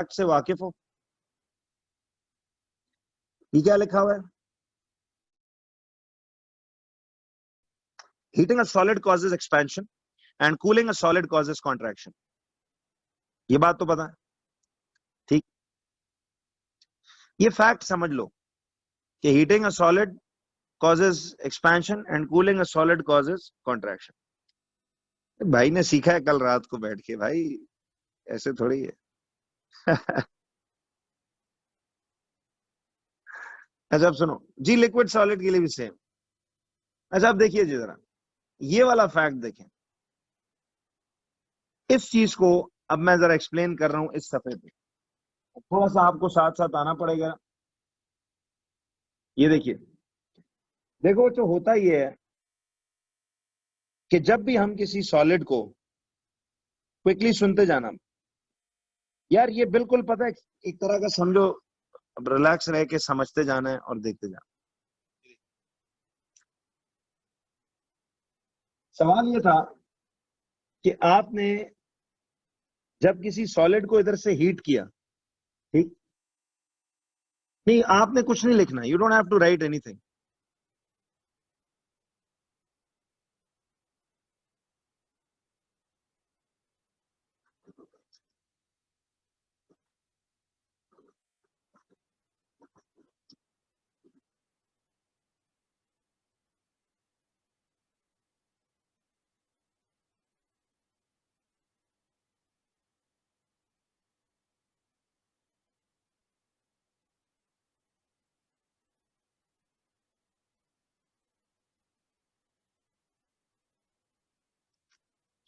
Fact से वाकिफ हो? ये क्या लिखा हुआ है? Heating a solid causes expansion and cooling a solid causes contraction. ये बात तो पता है, ठीक? ये फैक्ट समझ लो कि heating a solid causes expansion and cooling a solid causes contraction। भाई ने सीखा है कल रात को बैठ के, भाई ऐसे थोड़ी है। अच्छा अब सुनो जी, लिक्विड सॉलिड के लिए भी सेम। अच्छा अब देखिए जी जरा, ये वाला फैक्ट देखें, इस चीज को अब मैं जरा एक्सप्लेन कर रहा हूं इस सफे पे, थोड़ा सा आपको साथ साथ आना पड़ेगा। ये देखिए, देखो जो होता ये है कि जब भी हम किसी सॉलिड को क्विकली सुनते जाना, यार ये बिल्कुल पता है, एक तरह का समझो, अब रिलैक्स रह के समझते जाना है और देखते जाना। सवाल ये था कि आपने जब किसी सॉलिड को इधर से हीट किया, ठीक? नहीं, आपने कुछ नहीं लिखना, you don't have to write anything.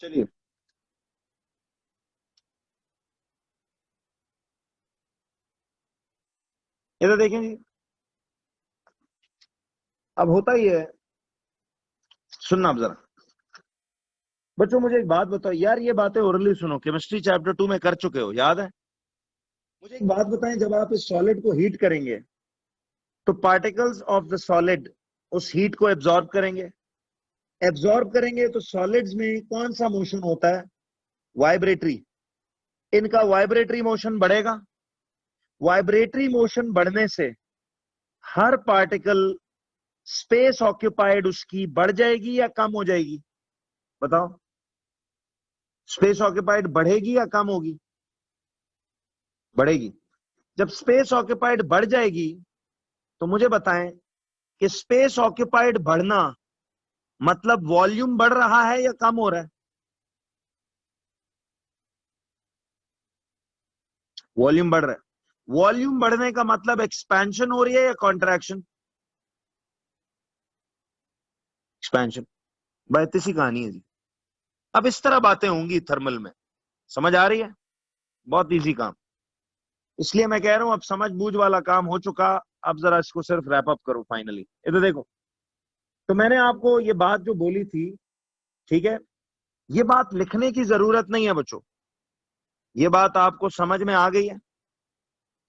चलिए, इधर देखें जी, अब होता ही है, सुनना आप जरा बच्चों, मुझे एक बात बताओ यार, ये बातें ओरली सुनो, केमिस्ट्री चैप्टर 2 में कर चुके हो, याद है? मुझे एक बात बताएं, जब आप इस सॉलिड को हीट करेंगे तो पार्टिकल्स ऑफ द सॉलिड उस हीट को एब्जॉर्ब करेंगे। एब्जॉर्ब करेंगे तो सॉलिड्स में कौन सा मोशन होता है? वाइब्रेटरी। इनका वाइब्रेटरी मोशन बढ़ेगा। वाइब्रेटरी मोशन बढ़ने से हर पार्टिकल स्पेस ऑक्यूपाइड उसकी बढ़ जाएगी या कम हो जाएगी? बताओ, स्पेस ऑक्यूपाइड बढ़ेगी या कम होगी? बढ़ेगी। जब स्पेस ऑक्यूपाइड बढ़ जाएगी तो मुझे बताएं कि स्पेस ऑक्यूपाइड बढ़ना मतलब वॉल्यूम बढ़ रहा है या कम हो रहा है? वॉल्यूम बढ़ रहा है। वॉल्यूम बढ़ने का मतलब एक्सपेंशन हो रही है या कॉन्ट्रैक्शन? एक्सपेंशन। बस इतनी सी कहानी है जी। अब इस तरह बातें होंगी थर्मल में, समझ आ रही है? बहुत इजी काम। इसलिए मैं कह रहा हूं अब समझ बूझ वाला काम हो चुका, अब जरा इसको सिर्फ रैप अप करो फाइनली। इधर देखो, तो मैंने आपको ये बात जो बोली थी, ठीक है, ये बात लिखने की जरूरत नहीं है बच्चों, ये बात आपको समझ में आ गई है?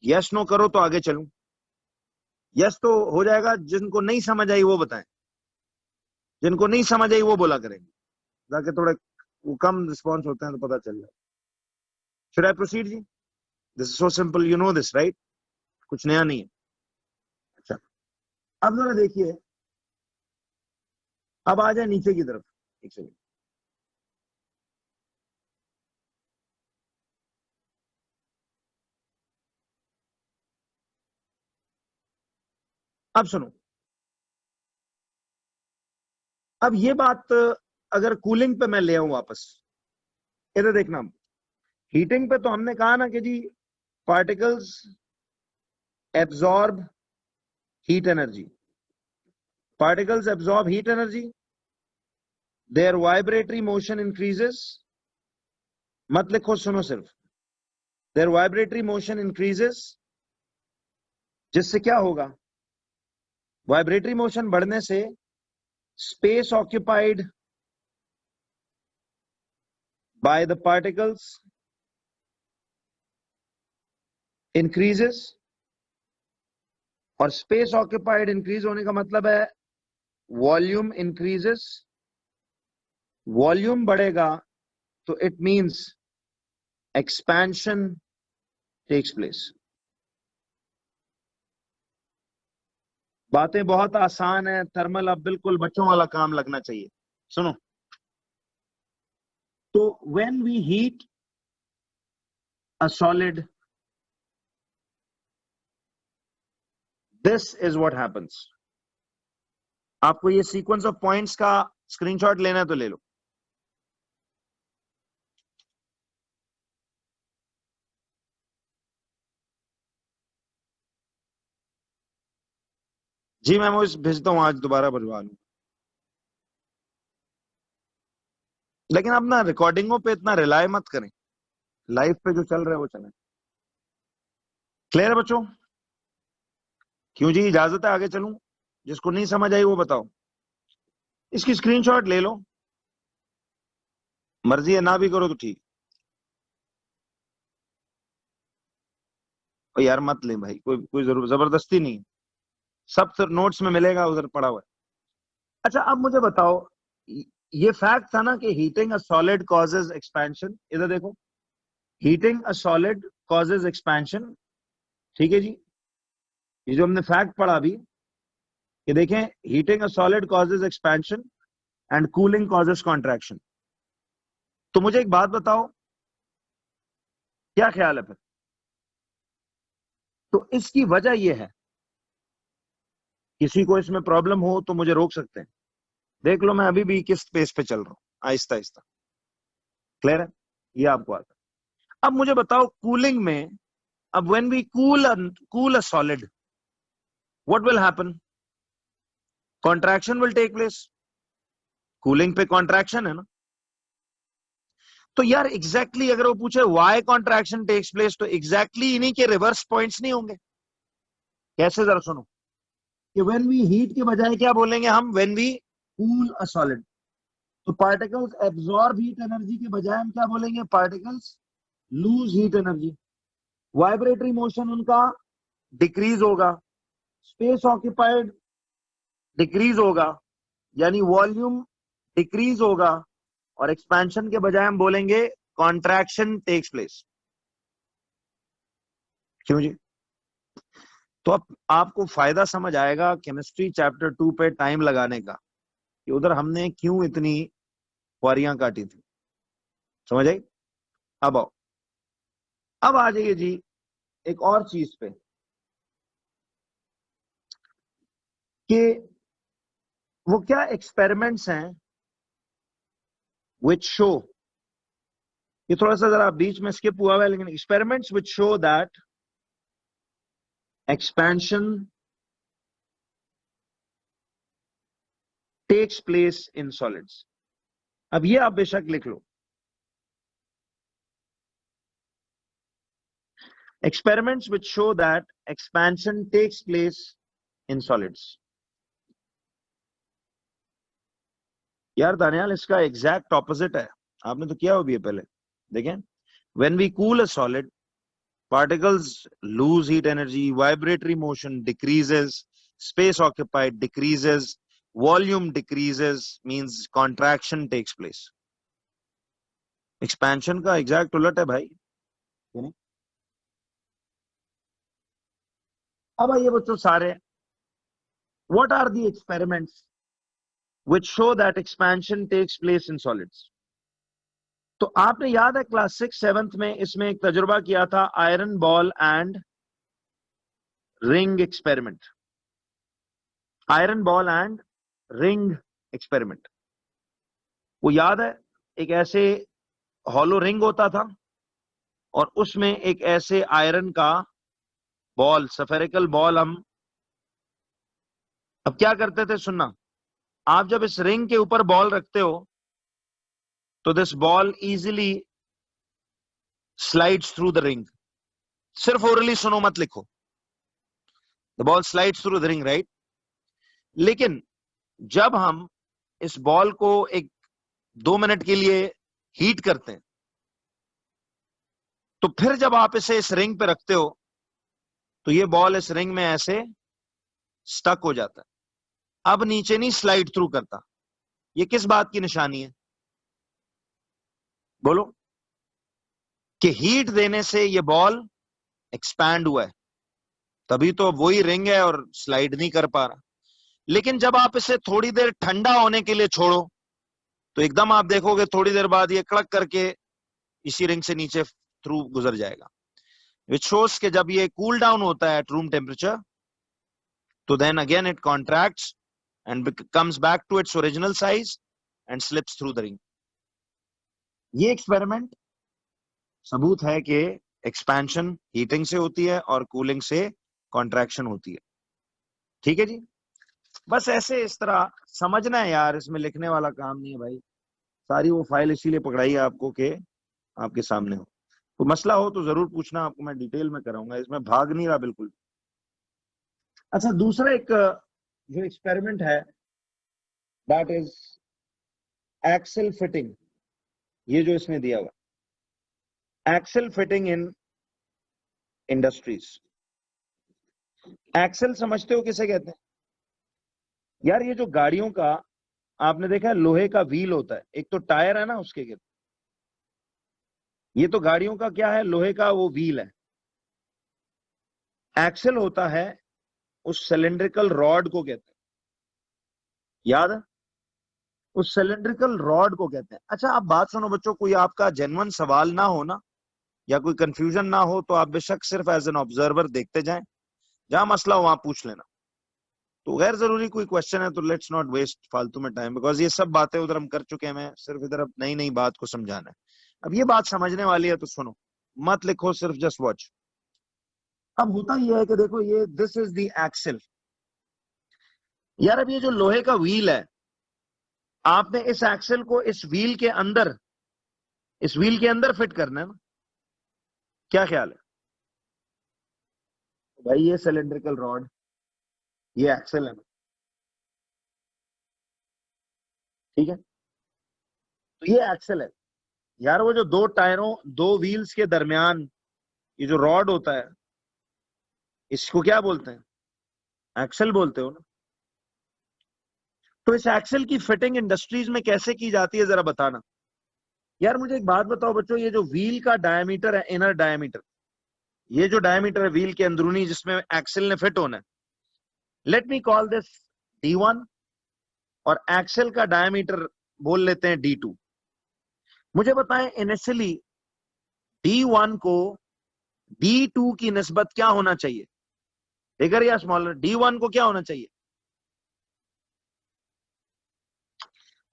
यस नो करो तो आगे चलूं। यस तो हो जाएगा, जिनको नहीं समझ आई वो बताएं, जिनको नहीं समझ आई वो बोला करेंगे, ताकि थोड़े वो कम रिस्पॉन्स होते हैं तो पता चल जाए। शुड आई प्रोसीड जी? This is so simple, you know this right? कुछ नया नहीं है। अच्छा, अब जरा देखिए, अब आ जाए नीचे की तरफ, एक सेकंड। अब सुनो, अब ये बात अगर कूलिंग पे मैं ले आऊं वापस, इधर देखना, हीटिंग पे तो हमने कहा ना कि जी particles absorb heat energy, particles absorb heat energy, their vibratory motion increases, मत लिखो, सुनो सिर्फ, their vibratory motion increases, जिससे क्या होगा? वाइब्रेटरी मोशन बढ़ने से space occupied by the particles increases, और स्पेस ऑक्यूपाइड इंक्रीज होने का मतलब है वॉल्यूम इंक्रीजेस। वॉल्यूम बढ़ेगा तो it means expansion takes place. बातें बहुत आसान है, थर्मल अब बिल्कुल बच्चों वाला काम लगना चाहिए। सुनो, तो when we heat a solid, this is what happens. आपको ये सीक्वेंस ऑफ पॉइंट्स का स्क्रीनशॉट लेना है तो ले लो। जी मैं वो भेजता हूँ, आज दोबारा भरवा लूँ। लेकिन आप ना रिकॉर्डिंगों पे इतना रिलाय मत करें, लाइव पे जो चल रहा है वो चले। क्लियर है बच्चों? क्यों जी, इजाजत है आगे चलूं? जिसको नहीं समझ आई वो बताओ। इसकी स्क्रीनशॉट ले लो, मर्जी है ना भी करो तो ठीक। और यार मत ले भाई, कोई कोई जरूर जबरदस्ती नहीं है। सब नोट्स में मिलेगा, उधर पड़ा हुआ है। अच्छा अब मुझे बताओ, ये फैक्ट था ना कि heating a solid causes expansion. इधर देखो, heating a solid causes expansion. ठीक है जी, ये जो हमने फैक्ट पढ़ा अभी, कि देखें, heating a solid causes expansion and cooling causes contraction. तो मुझे एक बात बताओ, क्या ख्याल है फिर? तो इसकी वजह यह है, किसी को इसमें प्रॉब्लम हो तो मुझे रोक सकते हैं। देख लो मैं अभी भी किस पेस पे चल रहा हूं, आहिस्ता आहिस्ता। क्लियर है? ये आपको आता है। अब मुझे बताओ, कूलिंग में, अब when we cool a solid, what will happen? Contraction will take place. Cooling पे कॉन्ट्रैक्शन है ना। तो यार एग्जैक्टली अगर वो पूछे व्हाई कॉन्ट्रैक्शन टेक्स प्लेस, तो एग्जैक्टली इन्हीं के रिवर्स पॉइंट्स नहीं होंगे? कैसे, जरा सुनो, कि व्हेन वी हीट के बजाय क्या बोलेंगे हम? When we cool a solid. तो पार्टिकल्स एब्जॉर्ब हीट एनर्जी के बजाय हम क्या बोलेंगे? Particles lose heat energy. Vibratory motion उनका डिक्रीज होगा, स्पेस ऑक्यूपाइड डिक्रीज होगा, यानी वॉल्यूम डिक्रीज होगा, और एक्सपेंशन के बजाय हम बोलेंगे कॉन्ट्रैक्शन टेक्स प्लेस। क्यों जी? तो अब आपको फायदा समझ आएगा केमिस्ट्री चैप्टर 2 पे टाइम लगाने का, कि उधर हमने क्यों इतनी क्वारियां काटी थी। समझ आई? अब आओ, अब आ जाइए जी एक और चीज पे, कि वो क्या एक्सपेरिमेंट्स हैं विच शो, ये थोड़ा सा जरा बीच में स्किप हुआ है, लेकिन experiments which show that expansion takes place in solids. अब ये आप बेशक लिख लो, experiments which show that expansion takes place in solids। यार दानियाल, इसका एग्जैक्ट ऑपोजिट है, आपने तो किया हो भी है पहले। देखें, when we cool a solid, particles lose heat energy, vibratory motion decreases, space occupied decreases, volume decreases, means contraction takes place। Expansion का एग्जैक्ट उलट है भाई। अब आइए बच्चों सारे, what are the experiments which show that expansion takes place in solids? तो आपने याद है क्लास 6-7 में इसमें एक तजुर्बा किया था, iron ball and ring experiment. Iron ball and ring experiment, वो याद है? एक ऐसे हॉलो रिंग होता था, और उसमें एक ऐसे आयरन का बॉल, सफेरिकल बॉल, हम अब क्या करते थे, सुनना, आप जब इस रिंग के ऊपर बॉल रखते हो तो this ball easily slides through the ring. सिर्फ ओरली सुनो, मत लिखो। The ball slides through the ring, right? लेकिन जब हम इस बॉल को एक 2 मिनट के लिए हीट करते हैं, तो फिर जब आप इसे इस रिंग पे रखते हो तो ये बॉल इस रिंग में ऐसे स्टक हो जाता है, अब नीचे नहीं स्लाइड थ्रू करता। ये किस बात की निशानी है? बोलो। कि हीट देने से ये बॉल एक्सपैंड हुआ है, तभी तो वही रिंग है और स्लाइड नहीं कर पा रहा। लेकिन जब आप इसे थोड़ी देर ठंडा होने के लिए छोड़ो तो एकदम आप देखोगे थोड़ी देर बाद ये कड़क करके इसी रिंग से नीचे थ्रू गुजर जाएगा, विच शोज कि जब ये कूल डाउन होता है एट रूम टेम्परेचर तो then again it contracts and comes back to its original size and slips through the ring. ये एक्सपेरिमेंट सबूत है कि एक्सपेंशन हीटिंग से होती है और कूलिंग से कॉन्ट्रैक्शन होती है। ठीक है जी, बस ऐसे इस तरह समझना है यार, इसमें लिखने वाला काम नहीं है भाई। सारी वो फाइल इसीलिए पकड़ाई है आपको कि आपके सामने हो, तो मसला हो तो जरूर पूछना, आपको मैं डिटेल में कराऊंगा, इसमें भाग नहीं रहा बिल्कुल। अच्छा, दूसरा एक जो एक्सपेरिमेंट है दैट इज एक्सेल फिटिंग। ये जो इसमें दिया हुआ axle fitting in industries. Axle समझते हो किसे कहते हैं यार? ये जो गाड़ियों का आपने देखा है लोहे का व्हील होता है, एक तो टायर है ना उसके गिर, ये तो गाड़ियों का क्या है, लोहे का वो व्हील है। एक्सेल होता है उस सिलेंड्रिकल रॉड को कहते हैं, याद है? उस सिलेंड्रिकल रॉड को कहते हैं। अच्छा, आप बात सुनो बच्चों, कोई आपका जेन्युइन सवाल ना हो ना, या कोई कंफ्यूजन ना हो, तो आप बेशक सिर्फ एज एन ऑब्जर्वर देखते जाएं, जहां मसला हो वहां पूछ लेना। तो गैर जरूरी कोई क्वेश्चन है तो लेट्स नॉट वेस्ट फालतू में टाइम, बिकॉज ये सब बातें उधर हम कर चुके हैं, मैं सिर्फ इधर अब नई नई बात को समझाना है। अब ये बात समझने वाली है तो सुनो, मत लिखो, सिर्फ जस्ट वॉच। अब होता यह है कि देखो, ये दिस इज द एक्सेल। यार अब ये जो लोहे का व्हील है, आपने इस एक्सेल को इस व्हील के अंदर, इस व्हील के अंदर फिट करना है ना, क्या ख्याल है भाई? ये सिलेंड्रिकल रॉड, ये एक्सेल है ना, ठीक है? तो ये एक्सेल है यार। वो जो दो टायरों, दो व्हील्स के दरमियान ये जो रॉड होता है, इसको क्या बोलते हैं? एक्सेल बोलते हो ना। तो इस एक्सेल की फिटिंग इंडस्ट्रीज में कैसे की जाती है, जरा बताना यार। मुझे एक बात बताओ बच्चों, ये जो व्हील का डायमीटर है, इनर डायमीटर, ये जो डायमीटर है व्हील के अंदरूनी जिसमें एक्सेल ने फिट होना है, let me call this D1, और एक्सेल का डायमीटर बोल लेते हैं D2। मुझे बताएं इनिशियली D1 को D2 की निस्बत क्या होना चाहिए, बिगर या स्मॉलर? D1 को क्या होना चाहिए?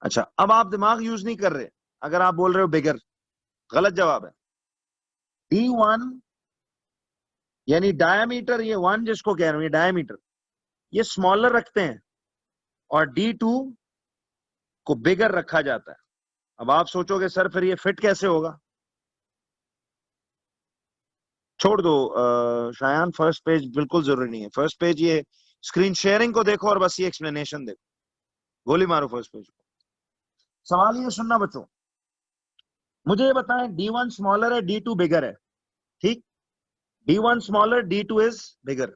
अच्छा, अब आप दिमाग यूज नहीं कर रहे अगर आप बोल रहे हो बिगर, गलत जवाब है। D1 यानी डायमीटर, ये 1 जिसको कह रहा हूं, ये डायमीटर, ये स्मॉलर रखते हैं और D2 को बिगर रखा जाता है। अब आप सोचोगे सर फिर ये फिट कैसे होगा? छोड़ दो शायान, फर्स्ट पेज बिल्कुल जरूरी नहीं है। फर्स्ट पेज ये स्क्रीन शेयरिंग को देखो और बस ये एक्सप्लेनेशन देखो, गोली मारो फर्स्ट पेज को। सवाल ये सुनना बच्चों, मुझे ये बताएं D1 स्मॉलर है, D2 बिगर है, ठीक? D1 smaller, D2 is bigger.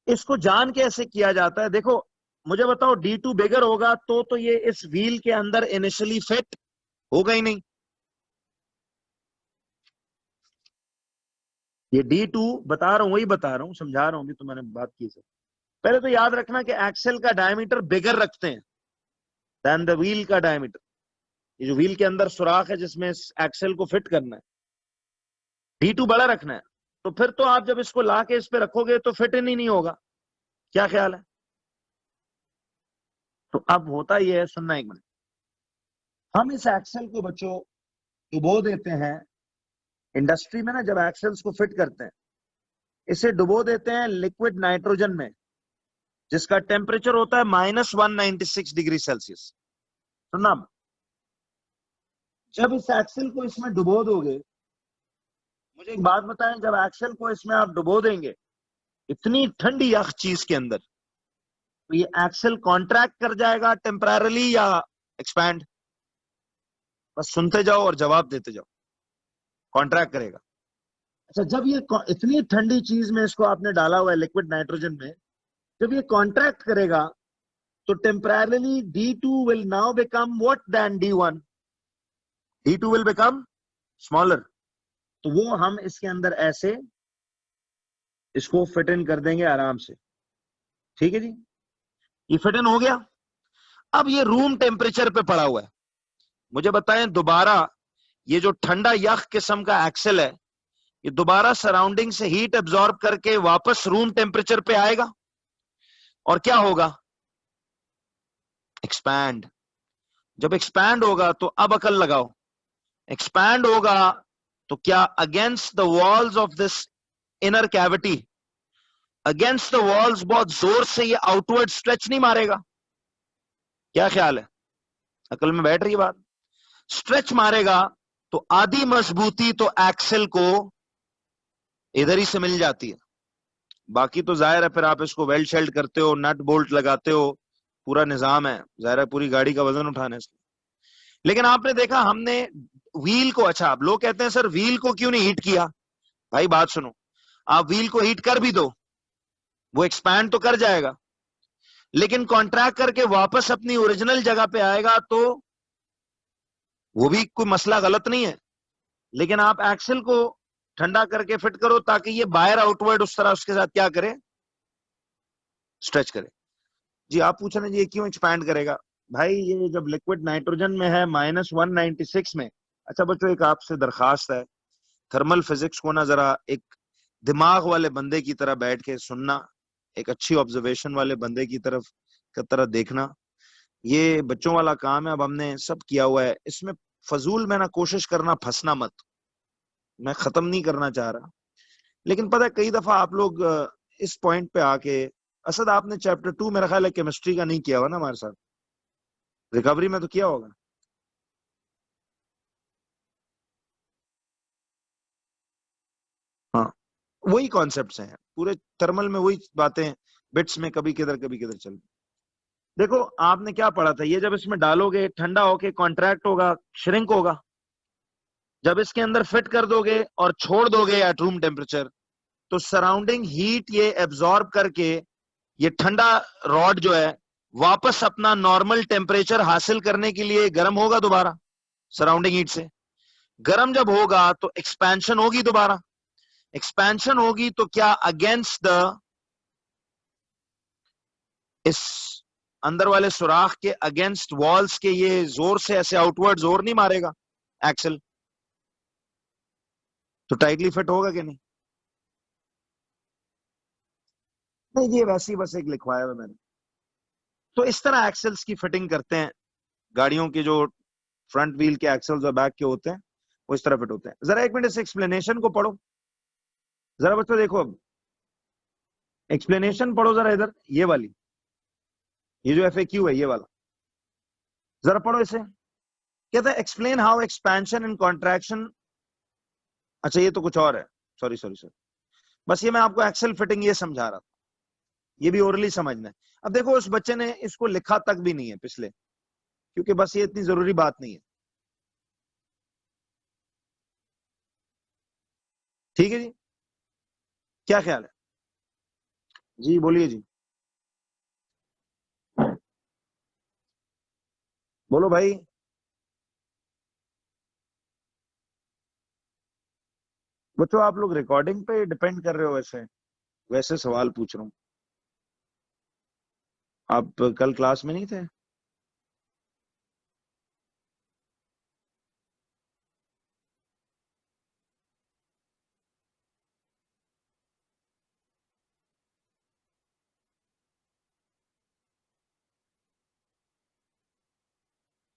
इसको जान कैसे किया जाता है? देखो मुझे बताओ, D2 बिगर होगा तो ये इस व्हील के अंदर इनिशियली फिट होगा ही नहीं। ये D2 बता रहा हूं, वही बता रहा हूं, समझा रहा हूं, भी तो मैंने बात की सर। पहले तो याद रखना कि एक्सेल का डायमीटर बिगर रखते हैं देन द व्हील का डायमीटर। ये जो व्हील के अंदर सुराख है जिसमें इस एक्सेल को फिट करना है, D2 बड़ा रखना है। तो फिर तो आप जब इसको ला के इस पे रखोगे तो फिट ही नहीं होगा। क्या ख्याल है? तो अब होता यह है, सुनना एक मिनट, हम इस एक्सेल को बच्चों डुबो देते हैं इंडस्ट्री में ना, जब एक्सेल्स को फिट करते हैं इसे डुबो देते हैं लिक्विड नाइट्रोजन में, जिसका टेम्परेचर होता है -196 डिग्री सेल्सियस। सुनना, जब इस एक्सेल को इसमें डुबो दोगे, मुझे एक बात बताएं, जब एक्सेल को इसमें आप डुबो देंगे इतनी ठंडी यख चीज के अंदर, तो ये एक्सेल कॉन्ट्रैक्ट कर जाएगा टेम्पररी या एक्सपैंड? बस सुनते जाओ और जवाब देते जाओ। कॉन्ट्रैक्ट करेगा। अच्छा, जब ये इतनी ठंडी चीज में इसको आपने डाला हुआ है लिक्विड नाइट्रोजन में, जब ये कॉन्ट्रैक्ट करेगा तो temporary D2 will now become what than D1? D2 will become smaller. तो वो हम इसके अंदर ऐसे इसको फिट इन कर देंगे आराम से। ठीक है जी, ये फिट इन हो गया। अब ये रूम टेम्परेचर पे पड़ा हुआ है। मुझे बताएं दोबारा, ये जो ठंडा यख किस्म का एक्सेल है, ये दोबारा सराउंडिंग से हीट एब्जॉर्ब करके वापस रूम टेम्परेचर पे आएगा और क्या होगा? एक्सपैंड। जब एक्सपैंड होगा तो अब अकल लगाओ, एक्सपैंड होगा तो क्या against the walls of this inner cavity, against the walls बहुत जोर से ये आउटवर्ड स्ट्रेच नहीं मारेगा? क्या ख्याल है, अकल में बैठ रही है बात? स्ट्रेच मारेगा तो आधी मजबूती तो एक्सेल को इधर ही से मिल जाती है। बाकी तो जाहिर है फिर आप इसको वेल्ड शेल्ड करते हो, नट बोल्ट लगाते हो, पूरा निजाम है, जाहिर है पूरी गाड़ी का वजन उठाने से। लेकिन आपने देखा हमने व्हील को, अच्छा आप लोग कहते हैं सर व्हील को क्यों नहीं हीट किया? भाई बात सुनो, आप व्हील को हीट कर भी दो, वो एक्सपैंड तो कर जाएगा, लेकिन कॉन्ट्रैक्ट करके वापस अपनी ओरिजिनल जगह पे आएगा, तो वो भी कोई मसला गलत नहीं है। लेकिन आप एक्सेल को ठंडा करके फिट करो ताकि ये बाहर आउटवर्ड उस तरह उसके साथ क्या करे, स्ट्रेच करे। जी आप पूछ रहे हैं जी ये क्यों एक्सपैंड करेगा? भाई ये जब लिक्विड नाइट्रोजन में है -196 में। अच्छा बच्चों, एक आपसे दरखास्त है, थर्मल फिजिक्स को ना जरा एक दिमाग वाले बंदे की तरह बैठ के सुनना, एक अच्छी ऑब्जर्वेशन वाले बंदे की तरह देखना। ये बच्चों वाला काम है, अब हमने सब किया हुआ है, इसमें फजूल में ना कोशिश करना फंसना मत। मैं खत्म नहीं करना चाह रहा, लेकिन पता है कई दफा आप लोग इस पॉइंट पे आके, असद आपने चैप्टर 2 मेरा ख्याल है केमिस्ट्री का नहीं किया हुआ ना हमारे साथ, रिकवरी में तो किया होगा। हाँ, वही कॉन्सेप्ट्स हैं पूरे थर्मल में, वही बातें बिट्स में कभी किधर चल। देखो आपने क्या पढ़ा था, ये जब इसमें डालोगे ठंडा होके कॉन्ट्रैक्ट होगा, श्रिंक होगा। जब इसके अंदर फिट कर दोगे और छोड़ दोगे एट रूम टेम्परेचर, तो सराउंडिंग हीट ये एब्जॉर्ब करके ये ठंडा रॉड जो है वापस अपना नॉर्मल टेम्परेचर हासिल करने के लिए गर्म होगा दोबारा सराउंडिंग हीट से। गर्म जब होगा तो एक्सपेंशन होगी, दोबारा एक्सपेंशन होगी तो क्या अगेंस्ट द, इस अंदर वाले सुराख के अगेंस्ट वॉल्स के ये जोर से ऐसे आउटवर्ड जोर नहीं मारेगा एक्सेल, तो टाइटली फिट होगा कि नहीं? नहीं ये वैसे ही बस एक लिखवाया हुआ मैंने। तो इस तरह एक्सेल्स की फिटिंग करते हैं, गाड़ियों के जो फ्रंट व्हील के एक्सेल्स और बैक के होते हैं वो इस तरह फिट होते हैं। जरा एक मिनट इस एक्सप्लेनेशन को पढ़ो जरा बच्चों, देखो अब एक्सप्लेनेशन पढ़ो जरा इधर, ये वाली, ये जो FAQ है ये वाला, जरा पढ़ो इसे। कहता है explain how expansion and contraction, अच्छा ये तो कुछ और है, सॉरी सॉरी सॉरी, बस ये मैं आपको एक्सेल फिटिंग ये समझा रहा था, ये भी ओरली समझना है। अब देखो उस बच्चे ने इसको लिखा तक भी नहीं है पिछले, क्योंकि बस ये इतनी जरूरी बात नहीं है। ठीक है जी, क्या ख्याल है? जी बोलिए जी, बोलो भाई। बच्चों आप लोग रिकॉर्डिंग पे डिपेंड कर रहे हो, वैसे वैसे सवाल पूछ रहा हूँ। आप कल क्लास में नहीं थे?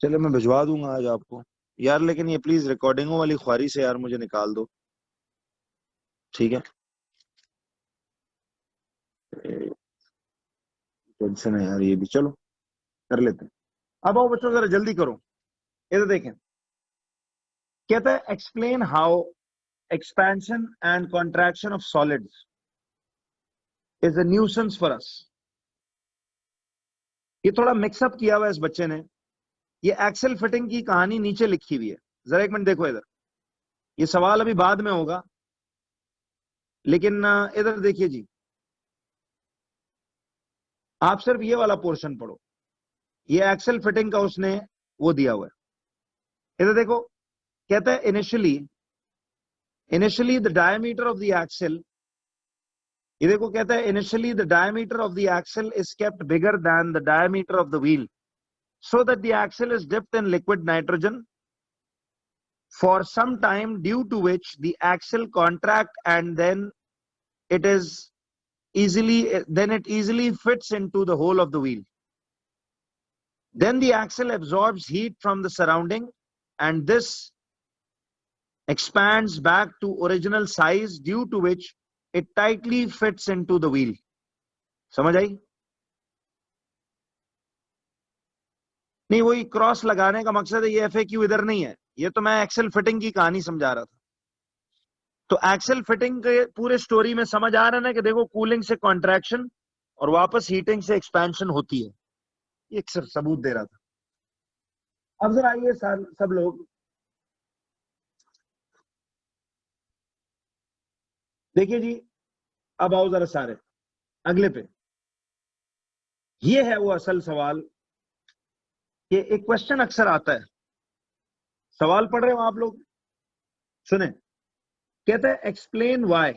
चलो मैं भिजवा दूंगा आज आपको यार, लेकिन ये प्लीज रिकॉर्डिंगों वाली ख्वारी से यार मुझे निकाल दो, ठीक है? टेंशन है यार ये भी, चलो कर लेते हैं। अब आओ बच्चों जरा जल्दी करो, इधर देखें। कहता है explain how expansion and contraction of solids is a nuisance for us. ये थोड़ा मिक्सअप किया हुआ है इस बच्चे ने, ये एक्सेल फिटिंग की कहानी नीचे लिखी हुई है, जरा एक मिनट देखो इधर, ये सवाल अभी बाद में होगा, लेकिन इधर देखिए जी, आप सिर्फ ये वाला पोर्शन पढ़ो, ये एक्सेल फिटिंग का उसने वो दिया हुआ है। इधर देखो, कहता है initially initially the diameter of the axle, ये देखो कहता है initially the diameter of the axle is kept bigger than the diameter of the wheel so that the axle is dipped in liquid nitrogen for some time, due to which the axle contract and then it easily fits into the hole of the wheel. Then the axle absorbs heat from the surrounding and this expands back to original size, due to which it tightly fits into the wheel. समझ आई? नहीं, वही cross लगाने का मकसद है, ये FAQ इधर नहीं है, ये तो मैं एक्सेल फिटिंग की कहानी समझा रहा था। तो एक्सेल फिटिंग के पूरे स्टोरी में समझ आ रहा है ना कि देखो कूलिंग से कॉन्ट्रैक्शन और वापस हीटिंग से एक्सपेंशन होती है, ये एक सिर्फ सबूत दे रहा था। अब जरा आइए सब लोग देखिए जी, अब आओ जरा सारे अगले पे। ये है वो असल सवाल कि एक क्वेश्चन अक्सर आता है, सवाल पढ़ रहे हो आप लोग, सुने, कहते हैं एक्सप्लेन व्हाई।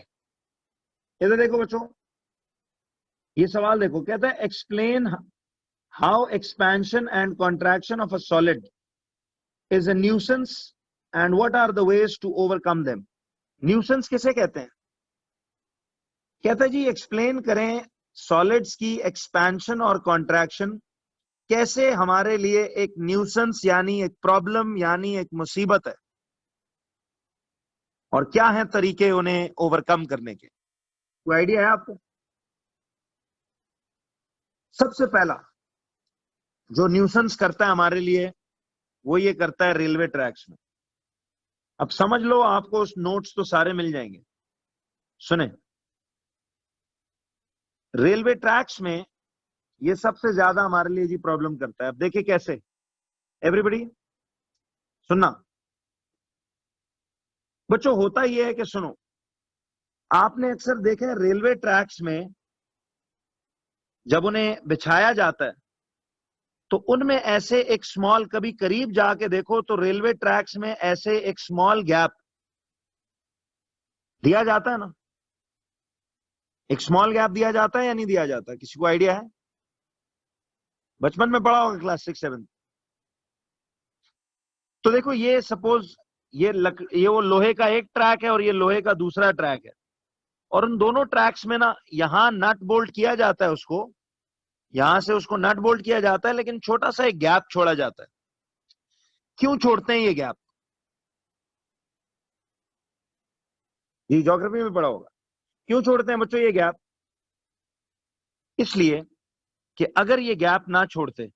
इधर देखो बच्चों, ये सवाल देखो, कहता है explain how expansion and contraction of a solid is a nuisance and what are the ways to overcome them. Nuisance किसे कहते हैं? कहता है जी एक्सप्लेन करें सॉलिड्स की एक्सपेंशन और कॉन्ट्रैक्शन कैसे हमारे लिए एक न्यूसेंस यानी एक प्रॉब्लम यानी एक मुसीबत है, और क्या है तरीके उन्हें ओवरकम करने के। कोई आइडिया है आपको? सबसे पहला जो न्यूसेंस करता है हमारे लिए वो ये करता है रेलवे ट्रैक्स में। अब समझ लो, आपको उस नोट्स तो सारे मिल जाएंगे, सुने, रेलवे ट्रैक्स में ये सबसे ज्यादा हमारे लिए जी प्रॉब्लम करता है। अब देखिए कैसे, एवरीबॉडी सुनना बच्चों, होता ये है कि सुनो, आपने अक्सर देखा है रेलवे ट्रैक्स में जब उन्हें बिछाया जाता है तो उनमें ऐसे एक स्मॉल, कभी करीब जाके देखो तो रेलवे ट्रैक्स में ऐसे एक स्मॉल गैप दिया जाता है ना, एक स्मॉल गैप दिया जाता है या नहीं दिया जाता? किसी को आइडिया है? बचपन में पढ़ा होगा क्लास 6-7। तो देखो ये सपोज ये वो लोहे का एक ट्रैक है और ये लोहे का दूसरा ट्रैक है, और उन दोनों ट्रैक्स में ना यहां नट बोल्ट किया जाता है, उसको यहां से उसको नट बोल्ट किया जाता है, लेकिन छोटा सा एक गैप छोड़ा जाता है। क्यों छोड़ते हैं ये गैप? ये ज्योग्राफी में पढ़ा होगा। क्यों छोड़ते हैं बच्चों ये गैप? इसलिए कि अगर ये गैप ना छोड़ते,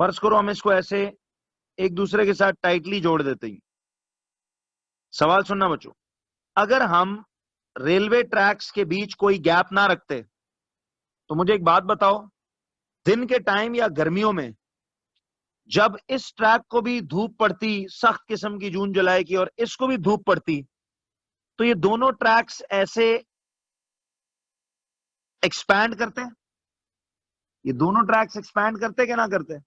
फर्ज करो हम इसको ऐसे एक दूसरे के साथ टाइटली जोड़ देते हैं। सवाल सुनना बच्चों, अगर हम रेलवे ट्रैक्स के बीच कोई गैप ना रखते तो मुझे एक बात बताओ, दिन के टाइम या गर्मियों में जब इस ट्रैक को भी धूप पड़ती, सख्त किस्म की जून जुलाई की, और इसको भी धूप पड़ती, तो ये दोनों ट्रैक्स ऐसे एक्सपैंड करते हैं? ये दोनों ट्रैक्स एक्सपैंड करते क्या ना करते?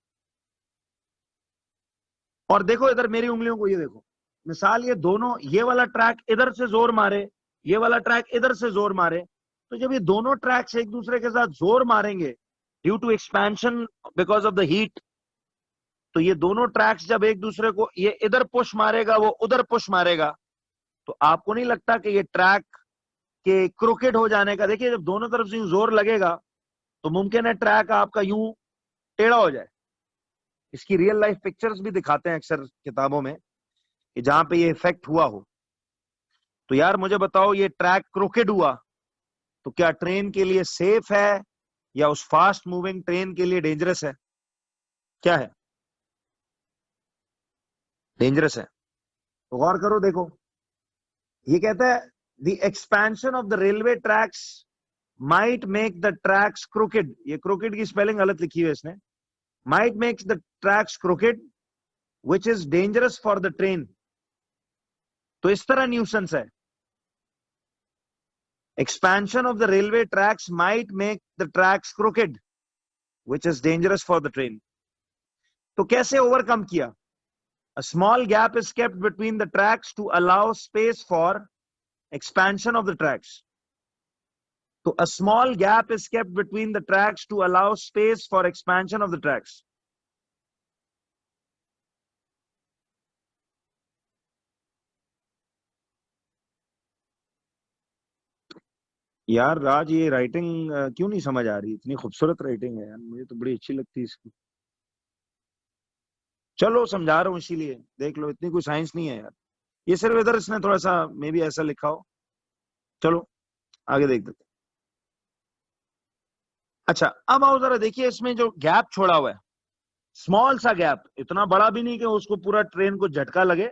और देखो इधर मेरी उंगलियों को, ये देखो मिसाल, ये दोनों, ये वाला ट्रैक इधर से जोर मारे, ये वाला ट्रैक इधर से जोर मारे, तो जब ये दोनों ट्रैक्स एक दूसरे के साथ जोर मारेंगे due to expansion because of the heat, तो ये दोनों ट्रैक्स जब एक दूसरे को, ये इधर पुश मारेगा, वो उधर पुश मारेगा, तो आपको नहीं लगता कि ये ट्रैक के क्रोकेड हो जाने का, देखिए जब दोनों तरफ से यूं जोर लगेगा तो मुमकिन है ट्रैक आपका यूं टेढ़ा हो जाए। इसकी रियल लाइफ पिक्चर्स भी दिखाते हैं अक्सर किताबों में कि जहां पे ये इफेक्ट हुआ हो। तो यार मुझे बताओ, ये ट्रैक क्रोकेड हुआ तो क्या ट्रेन के लिए सेफ है या उस फास्ट मूविंग ट्रेन के लिए डेंजरस है? क्या है? डेंजरस है। तो गौर करो, देखो ये कहता है the expansion of the railway tracks might make the tracks crooked, ये क्रोकेड की स्पेलिंग गलत लिखी है इसने, might makes the tracks crooked which is dangerous for the train. तो इस तरह न्यूसेंस है, expansion of the railway tracks might make the tracks crooked which is dangerous for the train। तो कैसे ओवरकम किया? A small gap is kept between the tracks to allow space for expansion of the tracks. So a small gap is kept between the tracks to allow space for expansion of the tracks. यार राज, ये writing क्यों नहीं समझ आ रही? इतनी खूबसूरत writing है यार, मुझे तो बड़ी अच्छी लगती है इसकी। चलो समझा रहा हूँ, इसीलिए देख लो, इतनी कोई साइंस नहीं है यार, ये सिर्फ इधर इसने थोड़ा सा मे भी ऐसा लिखा हो। चलो आगे देख देते। अच्छा अब आओ जरा देखिए, इसमें जो गैप छोड़ा हुआ है, स्मॉल सा गैप, इतना बड़ा भी नहीं कि उसको पूरा ट्रेन को झटका लगे।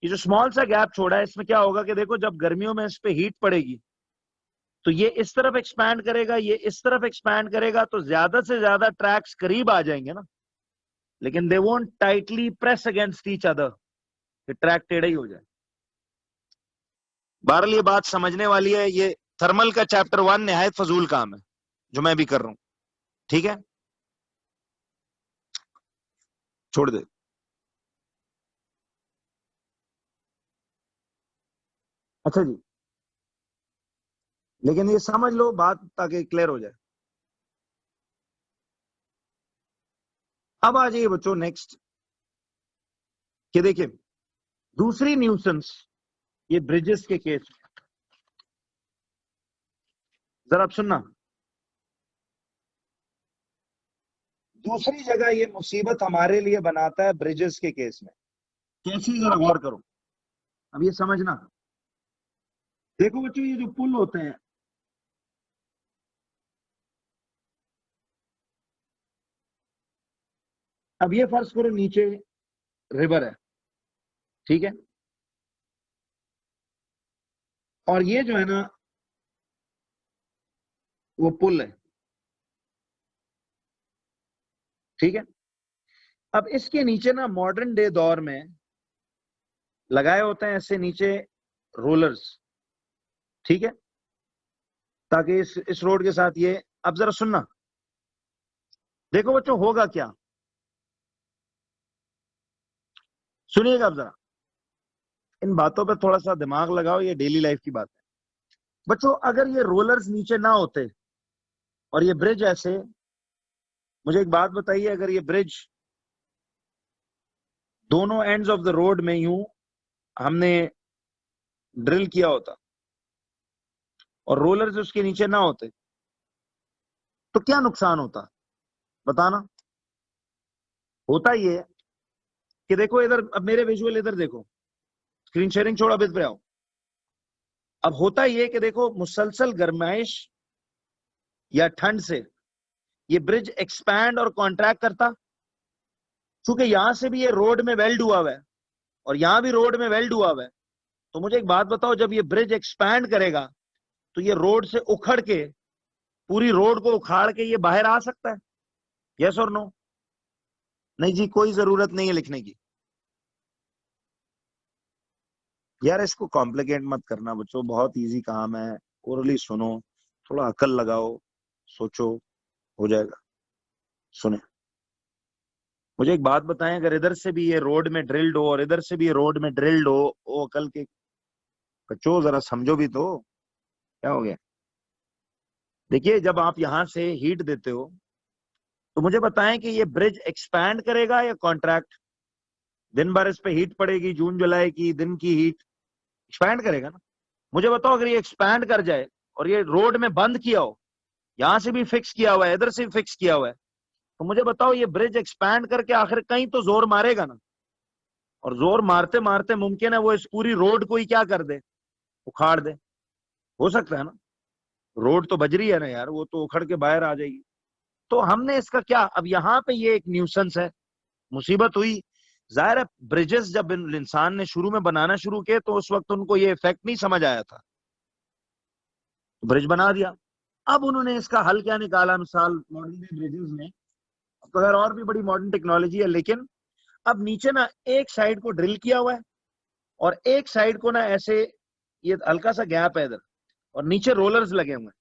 ये जो स्मॉल सा गैप छोड़ा है, इसमें क्या होगा कि देखो, जब गर्मियों में इस पे हीट पड़ेगी तो ये इस तरफ एक्सपैंड करेगा, ये इस तरफ एक्सपैंड करेगा, तो ज्यादा से ज्यादा ट्रैक्स करीब आ जाएंगे ना, लेकिन they won't tightly press against each other, कि ट्रैक टेढ़ा ही हो जाए। बहरहाल ये बात समझने वाली है। ये थर्मल का चैप्टर 1 निहायत फजूल काम है जो मैं भी कर रहा हूं, ठीक है, छोड़ दे। अच्छा जी, लेकिन ये समझ लो बात ताकि क्लियर हो जाए। अब आ जाइए बच्चों नेक्स्ट, कि देखिए दूसरी न्यूसेंस, ये ब्रिजेस के केस, जरा आप सुनना। दूसरी जगह ये मुसीबत हमारे लिए बनाता है ब्रिजेस के केस में, कैसी, जरा गौर करो। अब ये समझना, देखो बच्चों, ये जो पुल होते हैं, अब ये फर्ज करो नीचे रिवर है, ठीक है, और ये जो है ना वो पुल है, ठीक है। अब इसके नीचे ना मॉडर्न डे दौर में लगाए होते हैं ऐसे नीचे रोलर्स, ठीक है, ताकि इस रोड के साथ ये, अब जरा सुनना, देखो बच्चों होगा क्या, सुनिएगा अब जरा, इन बातों पे थोड़ा सा दिमाग लगाओ, ये डेली लाइफ की बात है बच्चों। अगर ये रोलर्स नीचे ना होते और ये ब्रिज ऐसे, मुझे एक बात बताइए, अगर ये ब्रिज दोनों एंड्स ऑफ द रोड में यूं हमने ड्रिल किया होता और रोलर्स उसके नीचे ना होते, तो क्या नुकसान होता बताना। होता ये कि देखो इधर, अब मेरे विजुअल इधर देखो, स्क्रीन शेयरिंग छोड़ो, अब इधर आओ। अब होता ये कि देखो, मुसलसल गर्माइश या ठंड से ये ब्रिज एक्सपैंड और कॉन्ट्रैक्ट करता, क्योंकि यहां से भी ये रोड में वेल्ड हुआ हुआ है और यहां भी रोड में वेल्ड हुआ हुआ है। तो मुझे एक बात बताओ, जब ये ब्रिज एक्सपैंड करेगा तो ये रोड से उखड़ के, पूरी रोड को उखाड़ के ये बाहर आ सकता है? यस और नो? नहीं जी, कोई जरूरत नहीं है लिखने की। यार इसको कॉम्प्लिकेट मत करना बच्चों, बहुत इजी काम है, ओरली सुनो, थोड़ा अकल लगाओ, सोचो, हो जाएगा। सुने, मुझे एक बात बताएं, अगर इधर से भी ये रोड में ड्रिल्ड हो और इधर से भी ये रोड में ड्रिल्ड हो, वो अकल के बच्चों जरा समझो भी तो, क्या हो गया? देखिए जब आप यहां से हीट देते हो तो मुझे बताएं कि ये ब्रिज एक्सपैंड करेगा या कॉन्ट्रैक्ट? दिन भर इस पे हीट पड़ेगी, जून जुलाई की दिन की हीट, एक्सपैंड करेगा ना। मुझे बताओ, अगर ये एक्सपैंड कर जाए और ये रोड में बंद किया हो, यहां से भी फिक्स किया हुआ है, इधर से भी फिक्स किया हुआ है, तो मुझे बताओ ये ब्रिज एक्सपैंड करके आखिर कहीं तो जोर मारेगा ना, और जोर मारते मारते मुमकिन है वो इस पूरी रोड को ही क्या कर दे, उखाड़ दे। हो सकता है ना, रोड तो बजरी है ना यार, वो तो उखड़ के बाहर आ जाएगी। तो हमने इसका क्या, अब यहाँ पे ये एक न्यूसेंस है, मुसीबत हुई। जाहिर है ब्रिजेस जब इंसान ने शुरू में बनाना शुरू किए तो उस वक्त उनको ये इफेक्ट नहीं समझ आया था, ब्रिज बना दिया। अब उन्होंने इसका हल क्या निकाला, मिसाल मॉडर्न डे ब्रिजेस में, तो खैर और भी बड़ी मॉडर्न टेक्नोलॉजी है, लेकिन अब नीचे ना एक साइड को ड्रिल किया हुआ है और एक साइड को ना ऐसे, ये हल्का सा गैप है इधर, और नीचे रोलर्स लगे हुए हैं।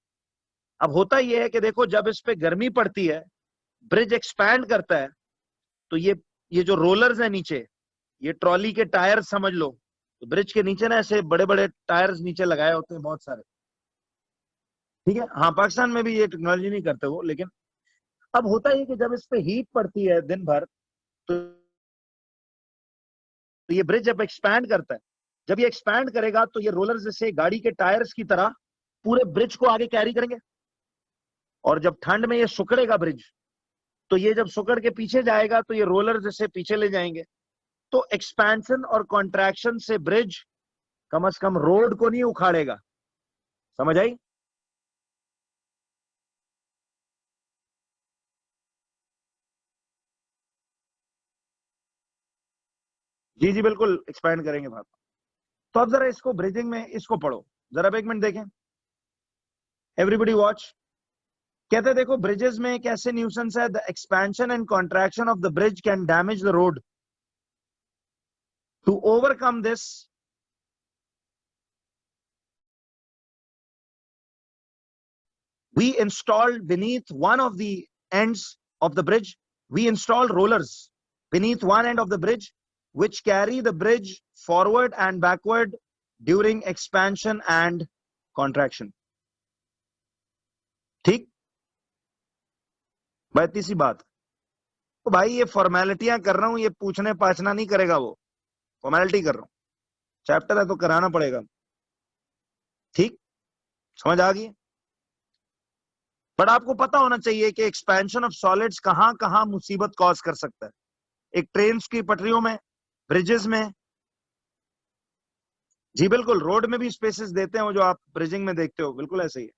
अब होता यह है कि देखो, जब इस पे गर्मी पड़ती है, ब्रिज एक्सपैंड करता है, तो ये जो रोलर्स है नीचे, ये ट्रॉली के टायर समझ लो, तो ब्रिज के नीचे ना ऐसे बड़े बड़े टायर्स नीचे लगाए होते हैं बहुत सारे, ठीक है। हाँ, पाकिस्तान में भी ये टेक्नोलॉजी नहीं करते वो, लेकिन अब होता है कि जब इस पे हीट पड़ती है दिन भर, तो ये ब्रिज जब एक्सपैंड करता है, जब ये एक्सपैंड करेगा तो ये रोलर जैसे गाड़ी के टायर्स की तरह पूरे ब्रिज को आगे कैरी करेंगे, और जब ठंड में ये सुकड़ेगा ब्रिज, तो ये जब सुकड़ के पीछे जाएगा तो ये रोलर जैसे पीछे ले जाएंगे। तो एक्सपेंशन और कॉन्ट्रैक्शन से ब्रिज कम से कम रोड को नहीं उखाड़ेगा। समझ आई? जी जी बिल्कुल एक्सपैंड करेंगे भाई। तो अब जरा इसको ब्रिजिंग में इसको पढ़ो जरा, अब एक मिनट देखें, एवरीबडी वॉच। कहते हैं देखो ब्रिजेस में एक ऐसे न्यूसेंस है, the expansion and contraction of the bridge can damage the road. To overcome this, we installed beneath one of the ends of the bridge, we installed rollers beneath one end of the bridge which carry the bridge forward and backward during expansion and contraction। ठीक, बात सी बात। तो भाई ये फॉर्मेलिटियां कर रहा हूं, ये पूछने पाछना नहीं करेगा, वो फॉर्मेलिटी कर रहा हूं, चैप्टर है तो कराना पड़ेगा। ठीक, समझ आ गई? बट आपको पता होना चाहिए कि एक्सपेंशन ऑफ सॉलिड्स कहां कहां मुसीबत कॉज कर सकता है। एक ट्रेन की पटरियों में, ब्रिजेस में, जी बिल्कुल, रोड में भी स्पेसेस देते हैं वो जो आप ब्रिजिंग में देखते हो, बिल्कुल ऐसे ही है।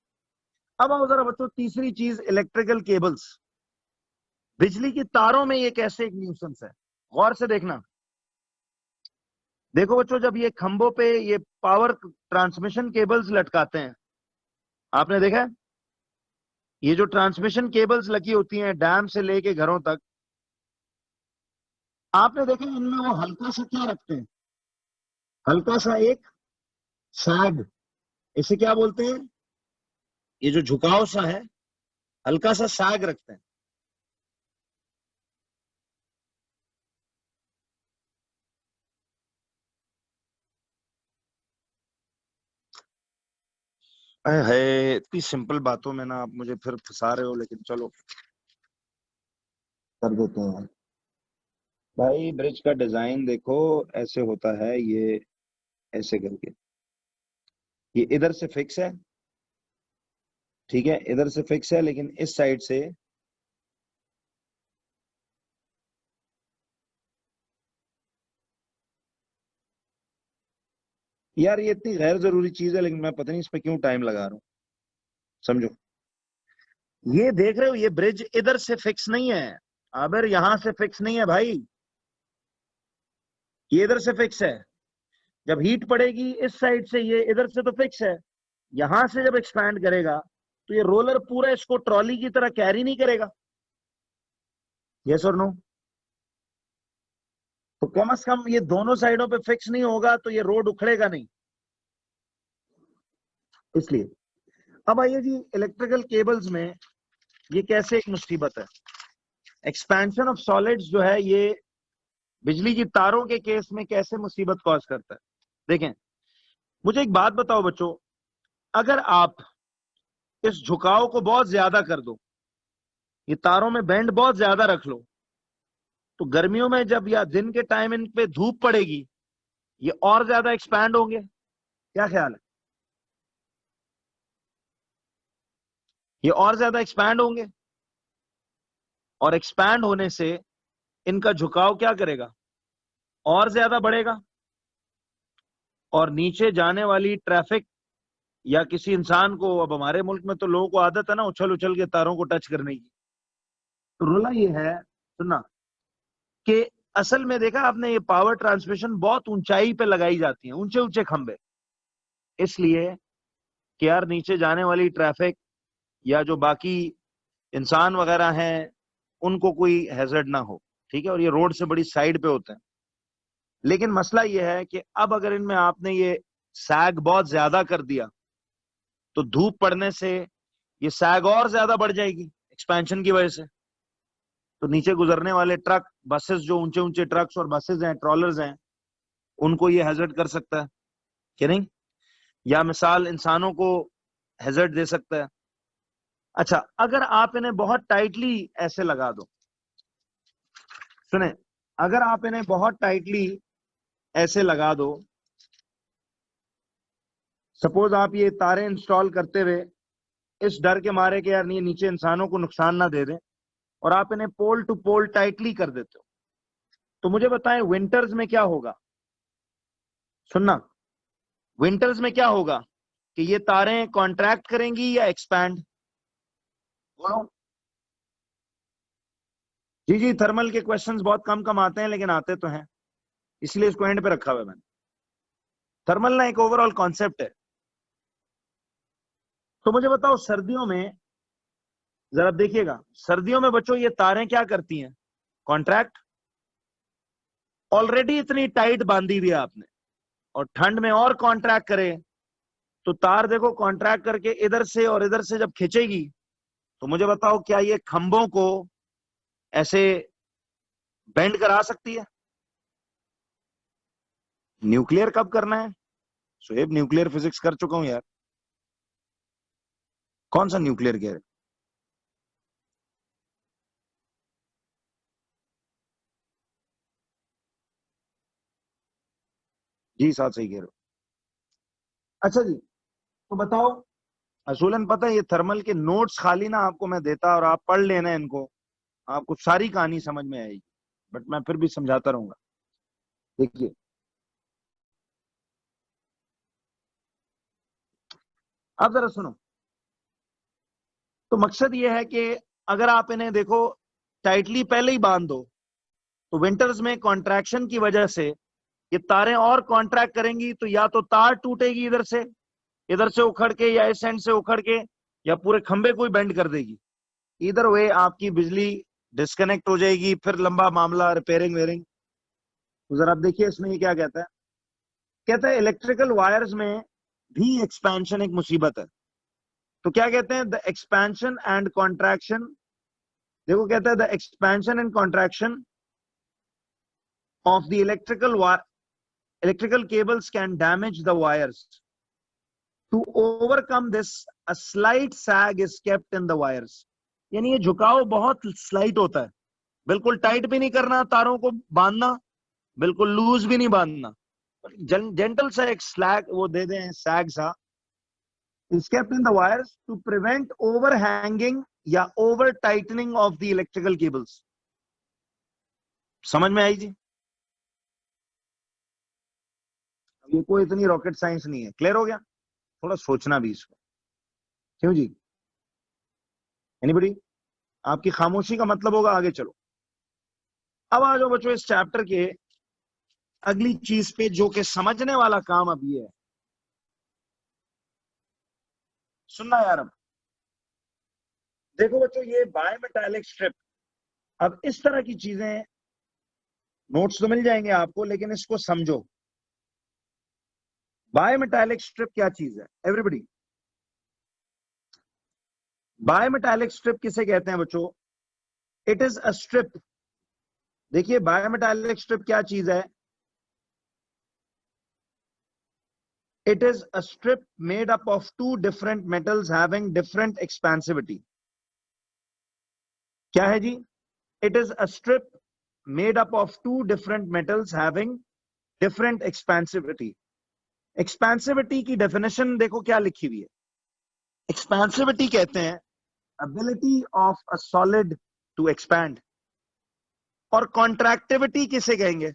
अब आओ जरा बच्चों तीसरी चीज, इलेक्ट्रिकल केबल्स, बिजली की तारों में ये कैसे एक न्यूसेंस है, गौर से देखना। देखो बच्चों, जब ये खंभों पे ये पावर ट्रांसमिशन केबल्स लटकाते हैं, आपने देखा है ये जो ट्रांसमिशन केबल्स लगी होती हैं डैम से लेके घरों तक, आपने देखा इनमें वो हल्का सा क्या रखते हैं, हल्का सा एक सैग, इसे क्या बोलते हैं, ये जो झुकाव सा है, हल्का सा सैग रखते हैं। है इतनी सिंपल बातों में ना आप मुझे फिर फंसा रहे हो, लेकिन चलो कर देते हैं भाई। ब्रिज का डिजाइन देखो ऐसे होता है, ये ऐसे करके, ये इधर से फिक्स है, ठीक है, इधर से फिक्स है, लेकिन इस साइड से यार ये इतनी गैर जरूरी चीज है, लेकिन मैं पता नहीं इस पे क्यों टाइम लगा रहा हूँ। समझो, ये देख रहे हो ये ब्रिज इधर से फिक्स नहीं है, अबर यहां से फिक्स नहीं है भाई, ये इधर से फिक्स है। जब हीट पड़ेगी इस साइड से, ये इधर से तो फिक्स है, यहां से जब एक्सपैंड करेगा तो ये रोलर पूरा इसको ट्रॉली की तरह कैरी नहीं करेगा। यस और नो? तो कम से कम ये दोनों साइडों पे फिक्स नहीं होगा तो ये रोड उखड़ेगा नहीं, इसलिए। अब आइए जी, इलेक्ट्रिकल केबल्स में ये कैसे एक मुसीबत है। एक्सपेंशन ऑफ सॉलिड्स जो है ये बिजली की तारों के केस में कैसे मुसीबत कॉज करता है। देखें, मुझे एक बात बताओ बच्चों, अगर आप इस झुकाव को बहुत ज्यादा कर दो, ये तारों में बेंड बहुत ज्यादा रख लो, तो गर्मियों में जब या दिन के टाइम इन पे धूप पड़ेगी, ये और ज्यादा एक्सपैंड होंगे। क्या ख्याल है? ये और ज्यादा एक्सपैंड होंगे, और एक्सपैंड होने से इनका झुकाव क्या करेगा, और ज्यादा बढ़ेगा, और नीचे जाने वाली ट्रैफिक या किसी इंसान को, अब हमारे मुल्क में तो लोगों को आदत है ना उछल उछल के तारों को टच करने की। तो रोला ये है, सुनना, कि असल में देखा आपने ये पावर ट्रांसमिशन बहुत ऊंचाई पे लगाई जाती है, ऊंचे ऊंचे खंबे, इसलिए कि यार नीचे जाने वाली ट्रैफिक या जो बाकी इंसान वगैरह हैं उनको कोई हैजर्ड ना हो, ठीक है, और ये रोड से बड़ी साइड पे होते हैं। लेकिन मसला ये है कि अब अगर इनमें आपने ये सैग बहुत ज्यादा कर दिया, तो धूप पड़ने से ये सैग और ज्यादा बढ़ जाएगी एक्सपेंशन की वजह से। तो नीचे गुजरने वाले ट्रक, बसेस, जो ऊंचे ऊंचे ट्रक्स और बसेस हैं, ट्रॉलर्स हैं, उनको ये हैजर्ड कर सकता है कि नहीं? या मिसाल इंसानों को हैजर्ड दे सकता है। अच्छा, अगर आप इन्हें बहुत टाइटली ऐसे लगा दो, सुने, अगर आप इन्हें बहुत टाइटली ऐसे लगा दो, सपोज आप ये तारे इंस्टॉल करते हुए इस डर के मारे कि यार नहीं नीचे इंसानों को नुकसान ना दे दें, और आप इन्हें पोल टू पोल टाइटली कर देते हो, तो मुझे बताएं विंटर्स में क्या होगा? सुनना, विंटर्स में क्या होगा कि ये तारें कॉन्ट्रैक्ट करेंगी या एक्सपैंड? बोलो जी। जी, थर्मल के क्वेश्चंस बहुत कम कम आते हैं, लेकिन आते तो हैं, इसलिए इसको एंड पे रखा हुआ है मैंने। थर्मल ना एक ओवरऑल कॉन्सेप्ट है। तो मुझे बताओ सर्दियों में, जरा देखिएगा, सर्दियों में बच्चों ये तारें क्या करती हैं? कॉन्ट्रैक्ट। ऑलरेडी इतनी टाइट बांधी हुई है आपने, और ठंड में और कॉन्ट्रैक्ट करे तो तार देखो कॉन्ट्रैक्ट करके इधर से और इधर से जब खींचेगी, तो मुझे बताओ क्या ये खंभों को ऐसे बेंड करा सकती है? न्यूक्लियर कब करना है शुएब? न्यूक्लियर फिजिक्स कर चुका हूं यार। कौन सा न्यूक्लियर कह रहे? जी साहब सही कह रहे हो। अच्छा जी, तो बताओ, असूलन पता है ये थर्मल के नोट्स खाली ना आपको मैं देता और आप पढ़ लेना इनको, आपको सारी कहानी समझ में आएगी, बट मैं फिर भी समझाता रहूंगा। देखिए, अब जरा सुनो, तो मकसद ये है कि अगर आप इन्हें देखो टाइटली पहले ही बांध दो, तो विंटर्स में कॉन्ट्रैक्शन की वजह से ये तारें और कॉन्ट्रैक्ट करेंगी, तो या तो तार टूटेगी इधर से उखड़ के, या इस एंड से उखड़ के, या पूरे खंबे को ही बेंड कर देगी। इधर वे आपकी बिजली डिस्कनेक्ट हो जाएगी, फिर लंबा मामला, रिपेयरिंग वेयरिंग। तो जरा आप देखिए इसमें ये क्या कहता है। कहता है इलेक्ट्रिकल वायर्स में भी एक्सपेंशन एक मुसीबत है। तो क्या कहते हैं? द एक्सपेंशन एंड कॉन्ट्रैक्शन, देखो कहता है the expansion and contraction of the electrical cables can damage the wires. To overcome this, a slight sag is kept in the wires. यानी ये झुकाव बहुत स्लाइट होता है, बिल्कुल टाइट भी नहीं करना तारों को बांधना, बिल्कुल लूज भी नहीं बांधना, जेंटल सा एक स्लैग वो दे दें, सैग सा, is kept in the wires to prevent overhanging या over tightening of the electrical cables. समझ में आई जी? ये कोई इतनी रॉकेट साइंस नहीं है, क्लियर हो गया? थोड़ा सोचना भी इसको, क्यों जी? एनीबडी? आपकी खामोशी का मतलब होगा आगे चलो। अब आ जाओ बच्चों इस चैप्टर के अगली चीज पे, जो कि समझने वाला काम अब ये है। सुनना यार, अब देखो बच्चों, ये बायमेटालिक स्ट्रिप, अब इस तरह की चीजें, नोट्स तो मिल जाएंगे आपको, लेकिन इसको समझो। बायमेटालिक स्ट्रिप क्या चीज है एवरीबडी? बायमेटालिक स्ट्रिप किसे कहते हैं बच्चों? इट इज अ स्ट्रिप, देखिए बायमेटालिक स्ट्रिप क्या चीज है? It is a strip made up of two different metals having different expansivity. क्या है जी? It is a strip made up of two different metals having different expansivity. Expansivity की definition देखो क्या लिखी हुई है। Expansivity कहते हैं ability of a solid to expand, और contractivity किसे कहेंगे?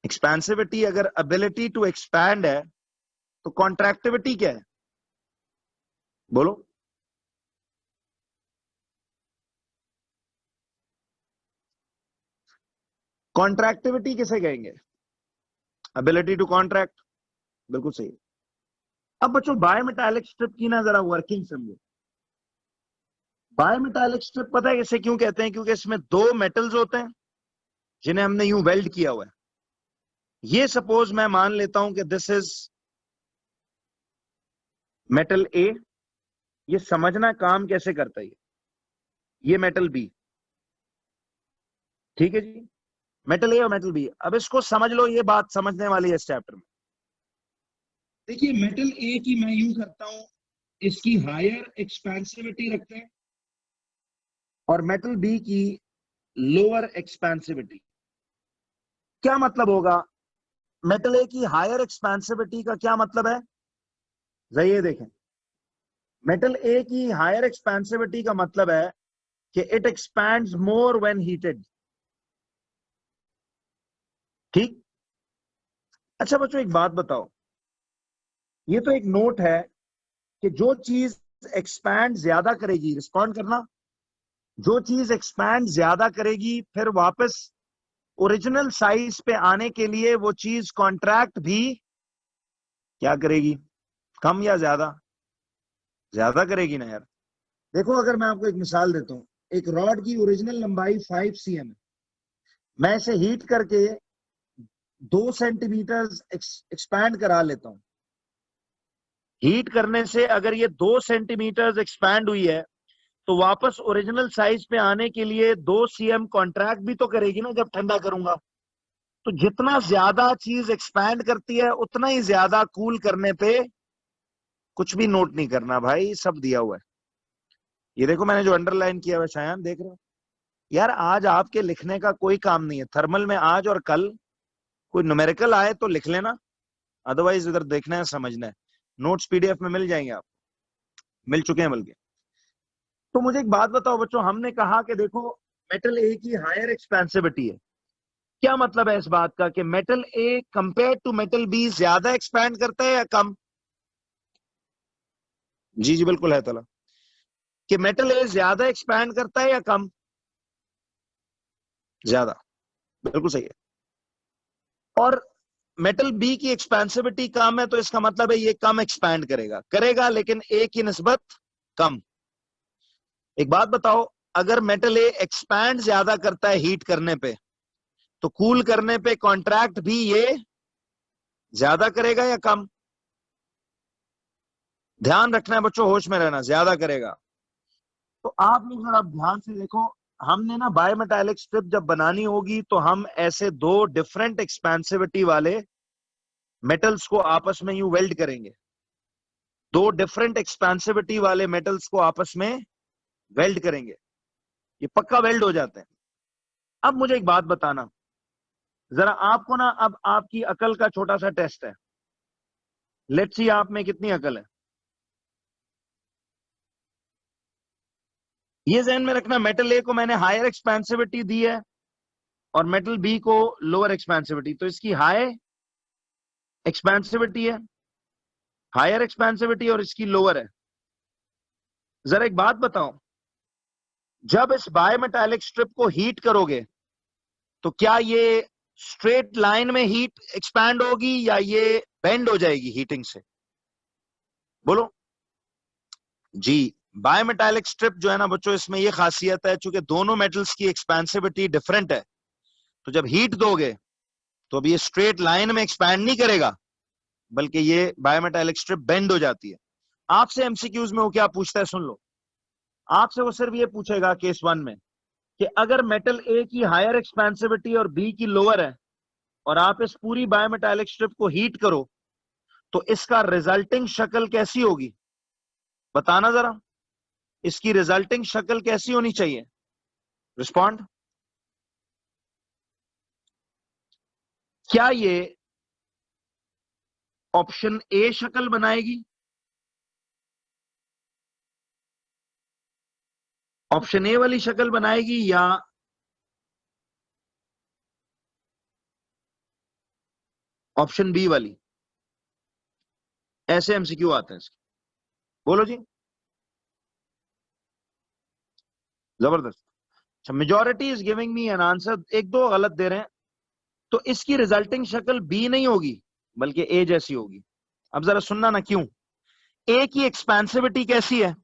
Expansivity अगर ability to expand है, तो contractivity क्या है? बोलो। कॉन्ट्रैक्टिविटी किसे कहेंगे? एबिलिटी टू कॉन्ट्रैक्ट, बिल्कुल सही। अब बच्चों बायमेटालिक स्ट्रिप की ना जरा वर्किंग समझो। बायमेटालिक स्ट्रिप पता है इसे क्यों कहते हैं? क्योंकि इसमें दो मेटल्स होते हैं जिन्हें हमने यूं वेल्ड किया हुआ है। ये सपोज मैं मान लेता हूं कि दिस इज मेटल ए। ये समझना काम कैसे करता है, ये मेटल बी, ठीक है जी, मेटल ए और मेटल बी। अब इसको समझ लो, ये बात समझने वाली है इस चैप्टर में। देखिए मेटल ए की मैं यूं करता हूं, इसकी हायर एक्सपेंसिविटी रखते हैं और मेटल बी की लोअर एक्सपेंसिविटी। क्या मतलब होगा? मेटल ए की हायर एक्सपेंसिविटी का क्या मतलब है? ये देखें, मेटल ए की हायर एक्सपेंसिविटी का मतलब है कि it expands more when heated. ठीक। अच्छा बच्चों एक बात बताओ, ये तो एक नोट है कि जो चीज एक्सपैंड ज्यादा करेगी, रिस्पॉन्ड करना, जो चीज एक्सपैंड ज्यादा करेगी फिर वापस ओरिजिनल साइज पे आने के लिए वो चीज कॉन्ट्रैक्ट भी क्या करेगी? कम या ज्यादा? ज्यादा करेगी ना यार। देखो अगर मैं आपको एक मिसाल देता हूं, एक रॉड की ओरिजिनल लंबाई 5 cm है, मैं इसे हीट करके 2 सेंटीमीटर एक्सपैंड करा लेता हूं। हीट करने से अगर ये 2 सेंटीमीटर एक्सपैंड हुई है तो वापस ओरिजिनल साइज पे आने के लिए 2 cm कॉन्ट्रैक्ट भी तो करेगी ना जब ठंडा करूंगा। तो जितना ज्यादा चीज एक्सपैंड करती है उतना ही ज्यादा कूल करने पे कुछ भी नोट नहीं करना भाई, सब दिया हुआ है। ये देखो मैंने जो अंडरलाइन किया हुआ है, शायद देख रहे हो यार। आज आपके लिखने का कोई काम नहीं है थर्मल में, आज और कल कोई न्यूमेरिकल आए तो लिख लेना, अदरवाइज इधर देखना है, समझना है। नोट्स पीडीएफ में मिल जाएंगे, आप मिल चुके हैं बल्कि। तो मुझे एक बात बताओ बच्चों, हमने कहा कि देखो मेटल ए की हायर एक्सपेंसिविटी है। क्या मतलब है इस बात का कि metal A compare to metal B ज्यादा एक्सपैंड करता है या कम? जी जी बिल्कुल है तला, कि मेटल ए ज्यादा एक्सपैंड करता है या कम? ज्यादा, बिल्कुल सही है। और मेटल बी की एक्सपेंसिविटी कम है तो इसका मतलब है ये कम एक्सपैंड करेगा, करेगा लेकिन ए की निस्बत कम। एक बात बताओ, अगर मेटल ए एक्सपैंड ज्यादा करता है हीट करने पे, तो कूल करने पे कॉन्ट्रैक्ट भी ये ज्यादा करेगा या कम? ध्यान रखना है बच्चों, होश में रहना, ज्यादा करेगा। तो आप लोग जरा ध्यान से देखो, हमने ना बायोमेटालिक स्ट्रिप जब बनानी होगी तो हम ऐसे दो डिफरेंट एक्सपेंसिविटी वाले मेटल्स को आपस में यूं वेल्ड करेंगे। दो डिफरेंट एक्सपेंसिविटी वाले मेटल्स को आपस में वेल्ड करेंगे, ये पक्का वेल्ड हो जाते हैं। अब मुझे एक बात बताना जरा, आपको ना अब आपकी अकल का छोटा सा टेस्ट है। लेट्स सी आप में कितनी अकल है। ये ध्यान में रखना, मेटल ए को मैंने हायर एक्सपेंसिविटी दी है और मेटल बी को लोअर एक्सपेंसिविटी, तो इसकी हाई एक्सपेंसिविटी है, हायर एक्सपेंसिविटी, और इसकी लोअर है। जरा एक बात बताओ, जब इस बायोमेटालिक स्ट्रिप को हीट करोगे तो क्या ये स्ट्रेट लाइन में हीट एक्सपैंड होगी या ये बेंड हो जाएगी हीटिंग से? बोलो जी। बायोमेटालिक स्ट्रिप जो है ना बच्चों, इसमें ये खासियत है, चूंकि दोनों मेटल्स की एक्सपेंसिविटी डिफरेंट है, तो जब हीट दोगे तो अब ये स्ट्रेट लाइन में एक्सपैंड नहीं करेगा, बल्कि ये बायोमेटालिक स्ट्रिप बेंड हो जाती है। आपसे एमसीक्यूज में वो क्या पूछता है सुन लो, आपसे वो सिर्फ ये पूछेगा केस 1 में कि अगर मेटल ए की हायर एक्सपेंसिविटी और बी की लोअर है और आप इस पूरी बायोमेटालिक स्ट्रिप को हीट करो तो इसका रिजल्टिंग शक्ल कैसी होगी? बताना जरा, इसकी रिजल्टिंग शक्ल कैसी होनी चाहिए? रिस्पॉन्ड। क्या ये ऑप्शन ए शक्ल बनाएगी, ऑप्शन ए वाली शक्ल बनाएगी, या ऑप्शन बी वाली? ऐसे एमसीक्यू आते हैं इसके, बोलो जी। जबरदस्त। अच्छा, majority is giving me an answer, एक दो गलत दे रहे हैं। तो इसकी रिजल्टिंग शक्ल बी नहीं होगी बल्कि ए जैसी होगी। अब जरा सुनना ना, क्यों? ए की एक्सपेंसिविटी कैसी है?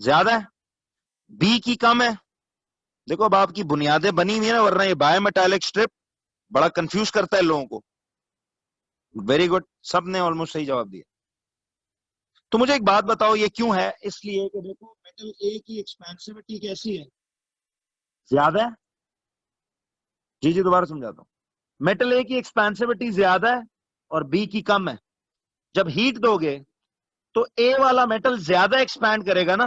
ज्यादा है। बी की कम है। देखो अब आपकी बुनियादें बनी हुई है ना, वरना ये बायोमेटालिक स्ट्रिप बड़ा कंफ्यूज करता है लोगों को। वेरी गुड, सबने ऑलमोस्ट सही जवाब दिया। तो मुझे एक बात बताओ, ये क्यों है? इसलिए कि देखो मेटल ए की एक्सपेंसिविटी कैसी है? ज्यादा है। जी जी, दोबारा समझाता हूं। मेटल ए की एक्सपेंसिविटी ज्यादा है और बी की कम है। जब हीट दोगे तो ए वाला मेटल ज्यादा एक्सपैंड करेगा ना।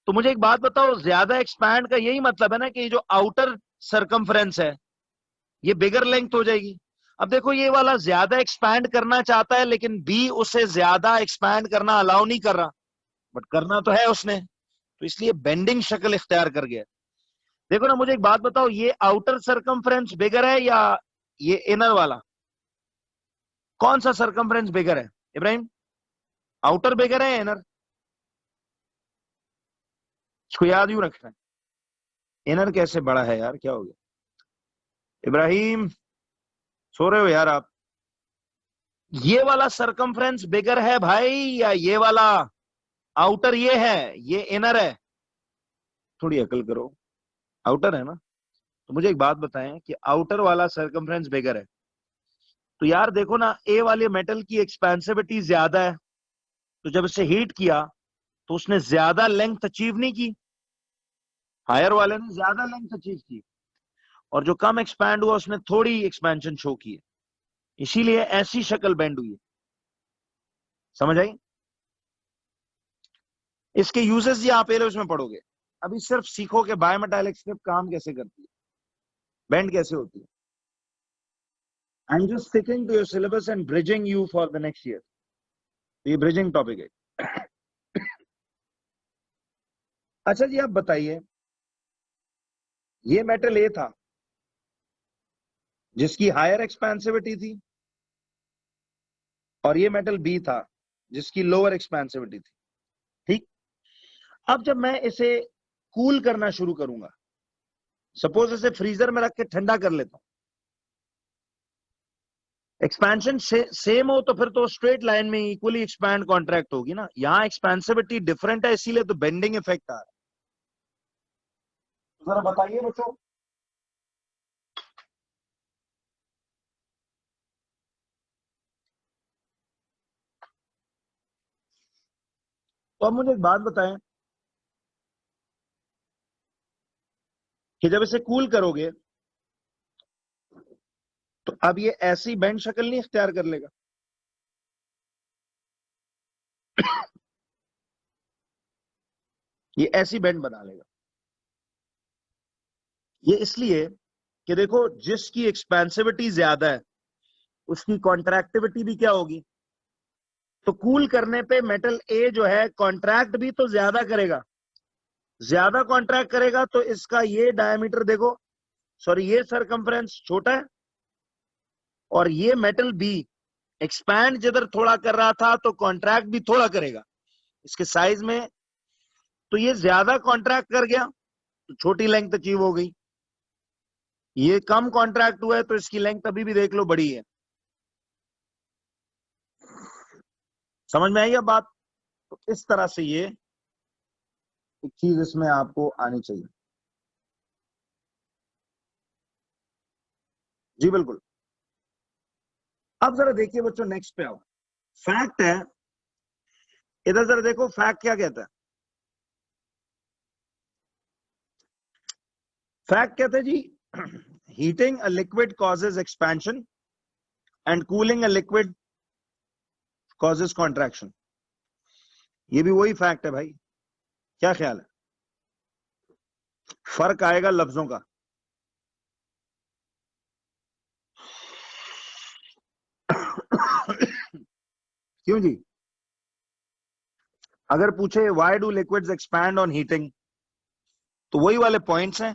तो मुझे एक बात बताओ, ज्यादा एक्सपैंड का यही मतलब है ना कि जो आउटर सरकमफ्रेंस है ये बिगर लेंथ हो जाएगी। अब देखो, ये वाला ज्यादा एक्सपैंड करना चाहता है लेकिन बी उसे ज्यादा एक्सपैंड करना अलाउ नहीं कर रहा, बट करना तो है उसने, तो इसलिए बेंडिंग शक्ल इख्तियार कर गया। देखो ना, मुझे एक बात बताओ, ये आउटर सरकमफ्रेंस बिगर है या ये इनर वाला? कौन सा सरकमफ्रेंस बिगर है इब्राहिम? आउटर बिगर है या इनर? इसको याद यूं रखना है। इनर कैसे बड़ा है यार, क्या हो गया? इब्राहिम, सो रहे हो यार आप? ये वाला सरकमफ्रेंस बिगर है भाई या ये वाला आउटर? ये है, ये इनर है। थोड़ी अकल करो। आउटर है ना? तो मुझे एक बात बताएं कि आउटर वाला सरकमफ्रेंस बिगर है, तो यार देखो ना, ए वाले मेटल की एक्सपेंसिविटी ज्यादा है, तो जब इसे हीट किया तो उसने ज्यादा लेंथ अचीव नहीं की, हायर वाले ने ज्यादा लेंथ अचीव की, और जो कम एक्सपैंड हुआ उसने थोड़ी एक्सपेंशन शो की है, इसीलिए ऐसी शक्ल बेंड हुई है। समझ आई? इसके यूजेस ये आप ए लेवल्स में पढ़ोगे। अभी सिर्फ सीखो कि बायोमेटालिक स्ट्रिप काम कैसे करती है, बेंड कैसे होती है। I am just sticking to your syllabus and bridging you for the next year. ये ब्रिजिंग टॉपिक है। अच्छा जी, आप बताइए, ये मेटल ए था जिसकी हायर एक्सपेंसिविटी थी, और ये मेटल बी था जिसकी लोअर एक्सपेंसिविटी थी। ठीक। अब जब मैं इसे कूल करना शुरू करूंगा, सपोज इसे फ्रीजर में रख के ठंडा कर लेता हूं, एक्सपेंशन सेम हो तो फिर तो स्ट्रेट लाइन में इक्वली एक्सपैंड कॉन्ट्रैक्ट होगी ना। यहां एक्सपेंसिविटी डिफरेंट है, इसीलिए तो बेंडिंग इफेक्ट आ रहा है। तो जरा बताइए बच्चों। तो अब मुझे एक बात बताएं कि जब इसे कूल करोगे तो अब ये ऐसी बेंड शक्ल नहीं इख्तियार कर लेगा? ये ऐसी बेंड बना लेगा। ये इसलिए कि देखो, जिसकी एक्सपेंसिविटी ज्यादा है उसकी कॉन्ट्रैक्टिविटी भी क्या होगी? तो कूल करने पे मेटल ए जो है कॉन्ट्रैक्ट भी तो ज्यादा करेगा। ज्यादा कॉन्ट्रैक्ट करेगा तो इसका ये डायमीटर देखो, सॉरी ये सरकमफ्रेंस छोटा है, और ये मेटल बी एक्सपैंड जिधर थोड़ा कर रहा था तो कॉन्ट्रैक्ट भी थोड़ा करेगा इसके साइज में। तो ये ज्यादा कॉन्ट्रैक्ट कर गया तो छोटी लेंथ अचीव हो गई, ये कम कॉन्ट्रैक्ट हुआ है तो इसकी लेंथ अभी भी देख लो बड़ी है। समझ में आई अब बात? तो इस तरह से ये एक चीज इसमें आपको आनी चाहिए। जी बिल्कुल। अब जरा देखिए बच्चों, नेक्स्ट पे आओ। फैक्ट है, इधर जरा देखो, फैक्ट क्या कहता है। फैक्ट कहते हैं जी, heating a liquid causes expansion and cooling a liquid causes contraction. ये भी वही फैक्ट है भाई। क्या ख्याल है? फर्क आएगा लफ्जों का। क्यों जी? अगर पूछे why do liquids expand on heating, तो वही वाले पॉइंट्स हैं।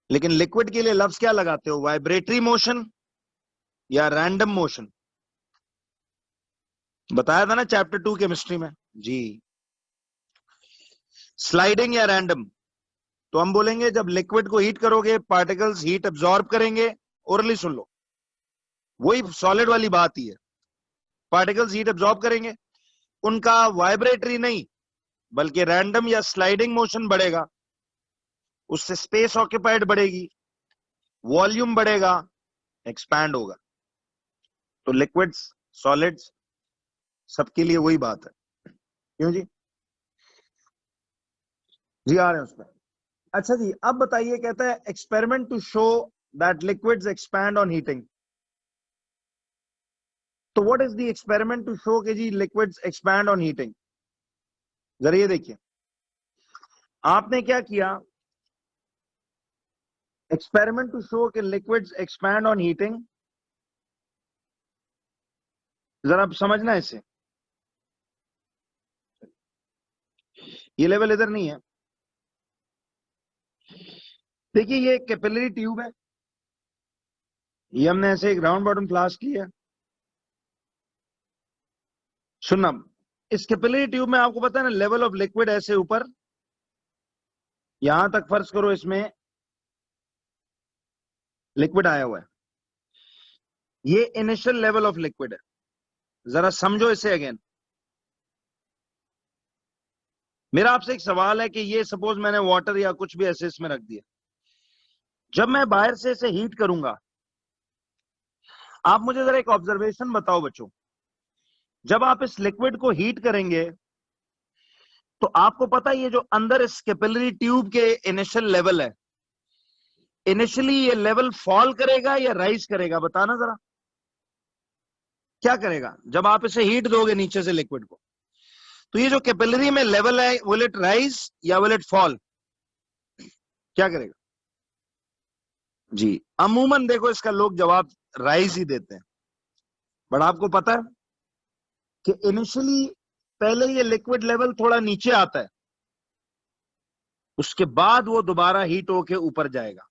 लेकिन लिक्विड के लिए लफ्ज क्या लगाते हो, वाइब्रेटरी मोशन या रैंडम मोशन? बताया था ना चैप्टर 2 केमिस्ट्री में। जी। स्लाइडिंग या रैंडम? तो हम बोलेंगे जब लिक्विड को हीट करोगे पार्टिकल्स हीट एब्जॉर्ब करेंगे। ओरली सुन लो, वही सॉलिड वाली बात ही है। पार्टिकल्स हीट एब्जॉर्ब करेंगे, उनका वाइब्रेटरी नहीं बल्कि रैंडम या स्लाइडिंग मोशन बढ़ेगा, उससे स्पेस ऑक्यूपाइड बढ़ेगी, वॉल्यूम बढ़ेगा, एक्सपैंड होगा। तो लिक्विड्स, सॉलिड्स, सबके लिए वही बात है। क्यों जी? जी आ रहे हैं उसमें। अच्छा जी, अब बताइए, कहता है experiment to show that liquids expand on heating. तो what is the experiment to show कि जी लिक्विड्स एक्सपैंड ऑन हीटिंग? जरा ये देखिए, आपने क्या किया, एक्सपेरिमेंट टू शो कि लिक्विड्स एक्सपैंड ऑन हीटिंग। जरा आप समझना इसे, ये लेवल इधर नहीं है। देखिए ये कैपिलरी ट्यूब है, ये हमने ऐसे एक राउंड बॉटम फ्लास्क लिया। सुनना, इस कैपिलरी ट्यूब में आपको पता है ना, लेवल ऑफ लिक्विड ऐसे ऊपर, यहां तक फर्ज करो इसमें लिक्विड आया हुआ है, ये इनिशियल लेवल ऑफ लिक्विड है। जरा समझो इसे अगेन। मेरा आपसे एक सवाल है कि ये सपोज मैंने वाटर या कुछ भी ऐसे इसमें रख दिया, जब मैं बाहर से इसे हीट करूंगा, आप मुझे जरा एक ऑब्जर्वेशन बताओ बच्चों, जब आप इस लिक्विड को हीट करेंगे तो आपको पता है ये जो अंदर इस कैपिलरी ट्यूब के इनिशियल लेवल है, इनिशियली ये लेवल फॉल करेगा या राइज करेगा? बताना जरा, क्या करेगा जब आप इसे हीट दोगे नीचे से लिक्विड को? तो ये जो कैपिलरी में लेवल है, विल इट राइज या विल इट फॉल? क्या करेगा जी? अमूमन देखो इसका लोग जवाब राइज ही देते हैं, बट आपको पता है कि इनिशियली पहले ये लिक्विड लेवल थोड़ा नीचे आता है, उसके बाद वो दोबारा हीट होके ऊपर जाएगा।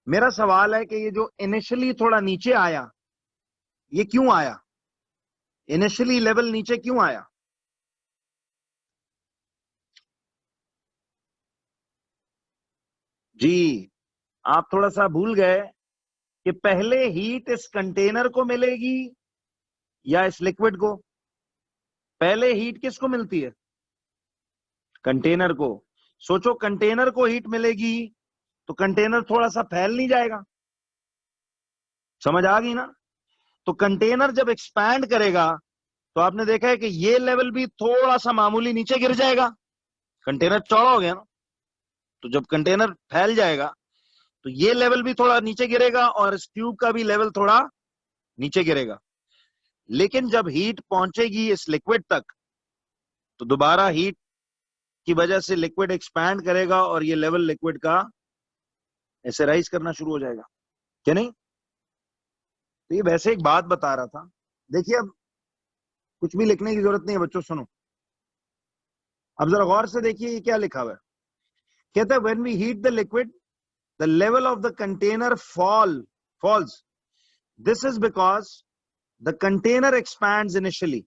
मेरा सवाल है कि ये जो इनिशियली थोड़ा नीचे आया, ये क्यों आया? इनिशियली लेवल नीचे क्यों आया? जी, आप थोड़ा सा भूल गए कि पहले हीट इस कंटेनर को मिलेगी या इस लिक्विड को? पहले हीट किसको मिलती है? कंटेनर को। सोचो कंटेनर को हीट मिलेगी तो कंटेनर थोड़ा सा फैल नहीं जाएगा? समझ आ गई ना? तो कंटेनर जब एक्सपैंड करेगा तो आपने देखा है कि ये लेवल भी थोड़ा सा मामूली नीचे गिर जाएगा, कंटेनर चौड़ा हो गया ना। तो जब कंटेनर फैल जाएगा तो ये लेवल भी थोड़ा नीचे गिरेगा और इस ट्यूब का भी लेवल थोड़ा नीचे गिरेगा। लेकिन जब हीट पहुंचेगी इस लिक्विड तक तो दोबारा हीट की वजह से लिक्विड एक्सपैंड करेगा और ये लेवल लिक्विड का ऐसे राइज करना शुरू हो जाएगा, क्या नहीं? तो ये वैसे एक बात बता रहा था। देखिए अब कुछ भी लिखने की जरूरत नहीं है बच्चों, सुनो अब जरा गौर से देखिए ये क्या लिखा हुआ है। कहता है when we heat the liquid the level of the container falls. This is because the container expands initially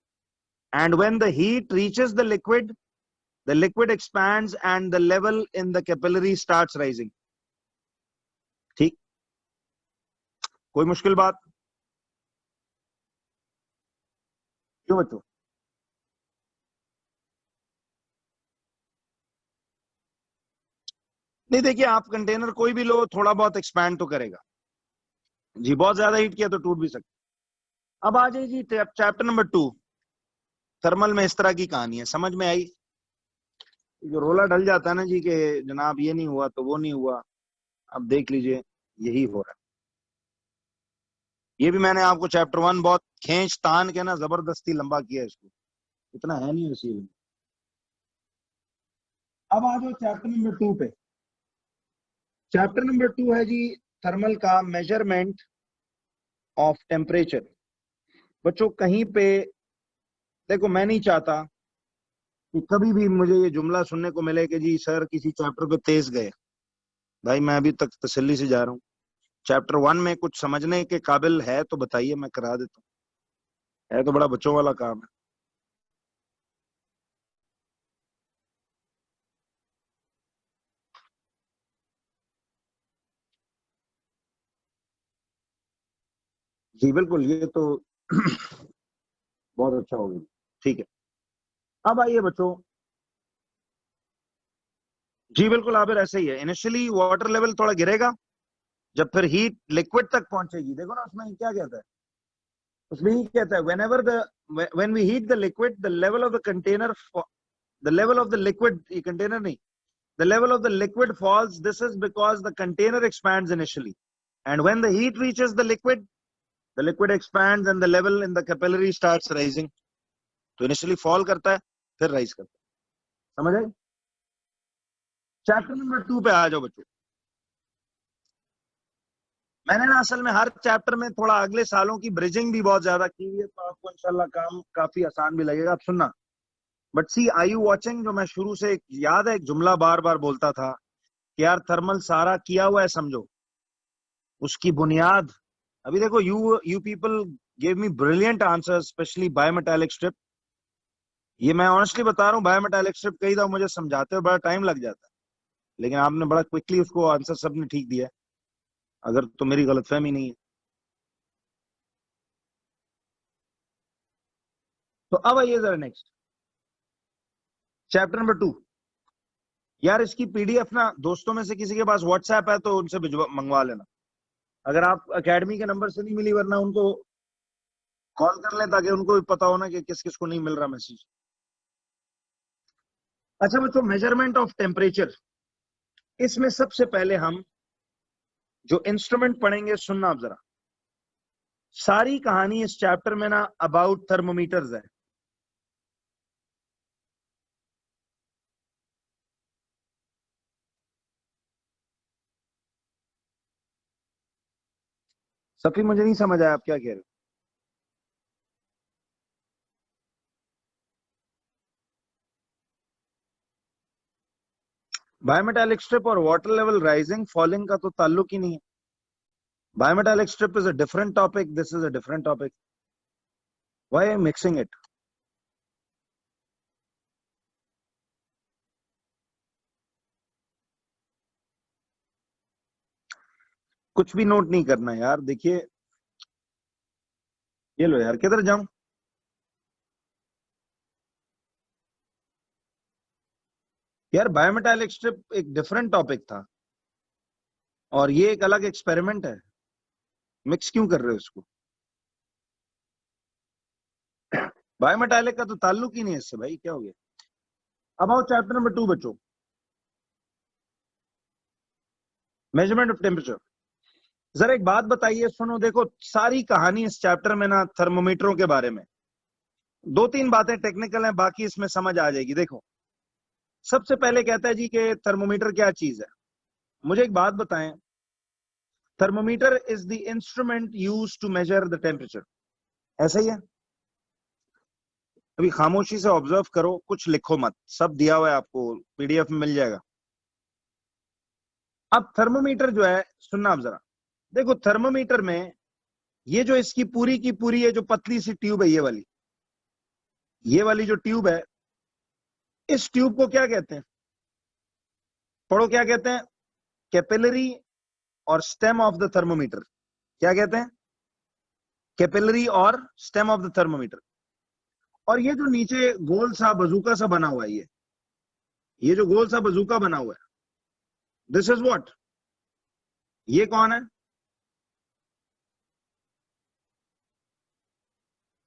and when the heat reaches the liquid expands and the level in the capillary starts rising। ठीक, कोई मुश्किल बात? क्यों बच्चों? नहीं, देखिए आप container कोई भी लो थोड़ा बहुत एक्सपैंड तो करेगा जी, बहुत ज्यादा हीट किया तो टूट भी सकता। अब आ जाइए जी चैप्टर नंबर 2, थर्मल में इस तरह की कहानी है, समझ में आई? जो रोला डल जाता है ना जी कि जनाब ये नहीं हुआ तो वो नहीं हुआ, अब देख लीजिए यही हो रहा है। ये भी मैंने आपको चैप्टर 1 बहुत खींच तान के ना जबरदस्ती लंबा किया इसको, इतना है नहीं उसी में। अब आ जाओ चैप्टर नंबर 2 पे। चैप्टर नंबर 2 है जी थर्मल का मेजरमेंट ऑफ टेम्परेचर। बच्चों कहीं पे देखो, मैं नहीं चाहता कि कभी भी मुझे ये जुमला सुनने को मिले कि जी सर किसी चैप्टर पे तेज गए। भाई मैं अभी तक तसल्ली से जा रहा हूँ, चैप्टर 1 में कुछ समझने के काबिल है तो बताइए, मैं करा देता हूँ, है तो बड़ा बच्चों वाला काम है। जी बिल्कुल, ये तो बहुत अच्छा हो गया। ठीक है, अब आइए बच्चों। जी बिल्कुल, आप ऐसे ही है, इनिशियली वाटर लेवल थोड़ा गिरेगा, जब फिर हीट लिक्विड तक पहुंचेगी। देखो ना उसमें क्या कहता है, उसमें ही कहता है whenever the when we heat the liquid the level of the container, the level of the liquid, ये कंटेनर नहीं, the level of the liquid falls. This is because the container expands initially, and when the heat reaches the liquid expands and the level in the capillary starts rising. तो initially fall करता है, फिर rise करता है. समझ आए? Chapter number 2 पे आ जाओ बच्चों. मैंने ना असल में हर चैप्टर में थोड़ा अगले सालों की ब्रिजिंग भी बहुत ज्यादा की है, तो आपको इंशाल्लाह काम काफी आसान भी लगेगा. आप सुनना. But see, are you watching? जो मैं शुरू से याद है, एक जुमला बार बार बोलता था कि यार थर्मल सारा किया हुआ है, समझो उसकी बुनियाद. अभी देखो, you people gave me brilliant answer, specially bimetallic strip. ये मैं ऑनेस्टली बता रहा हूँ, बायोमेटालिक स्ट्रिप कई दफा मुझे समझाते हुए बड़ा टाइम लग जाता है, लेकिन आपने बड़ा क्विकली उसको आंसर सबने ठीक दिया है, अगर तो मेरी गलतफहमी नहीं है. तो अब आइए जरा नेक्स्ट चैप्टर नंबर 2. यार इसकी पीडीएफ ना दोस्तों में से किसी के पास व्हाट्सएप है तो उनसे मंगवा लेना. अगर आप एकेडमी के नंबर से नहीं मिली, वरना उनको कॉल कर लें ताकि उनको भी पता हो ना कि किस किस को नहीं मिल रहा मैसेज. अच्छा बच्चों, मेजरमेंट ऑफ टेम्परेचर. इसमें सबसे पहले हम जो इंस्ट्रूमेंट पढ़ेंगे, सुनना आप जरा. सारी कहानी इस चैप्टर में ना अबाउट थर्मोमीटर्स है. सफी, मुझे नहीं समझ आया आप क्या कह रहे हो. बायोमेटालिक स्ट्रिप और वाटर लेवल राइजिंग फॉलिंग का तो ताल्लुक ही नहीं है. Bimetallic strip is a different topic, this is a different topic. Why I am mixing it? कुछ भी नोट नहीं करना यार. देखिए, ये लो यार, किधर जाऊं? यार बायोमेटालिक स्ट्रिप एक डिफरेंट टॉपिक था और ये एक अलग एक्सपेरिमेंट है. मिक्स क्यों कर रहे हो इसको? बायोमेटालिक का तो ताल्लुक ही नहीं है इससे भाई, क्या हो गया? अब आओ चैप्टर नंबर 2 बच्चों, मेजरमेंट ऑफ टेम्परेचर. जरा एक बात बताइए, सुनो. देखो, सारी कहानी इस चैप्टर में ना थर्मोमीटरों के बारे में. 2-3 बातें टेक्निकल हैं, बाकी इसमें समझ आ जाएगी. देखो, सबसे पहले कहता है जी कि थर्मोमीटर क्या चीज है. मुझे एक बात बताएं, thermometer is the instrument used to measure the temperature. ऐसा ही है? अभी खामोशी से ऑब्जर्व करो, कुछ लिखो मत, सब दिया हुआ है आपको, पीडीएफ में मिल जाएगा. अब थर्मोमीटर जो है, सुनना आप जरा. देखो, थर्मोमीटर में ये जो इसकी पूरी की पूरी है, जो पतली सी ट्यूब है, ये वाली जो ट्यूब है, इस ट्यूब को क्या कहते हैं? पढ़ो, क्या कहते हैं? कैपिलरी और स्टेम ऑफ द थर्मोमीटर. क्या कहते हैं? कैपिलरी और स्टेम ऑफ द थर्मोमीटर. और ये जो नीचे गोल सा बजूका सा बना हुआ है, ये जो गोल सा बजूका बना हुआ है, दिस इज व्हाट? ये कौन है?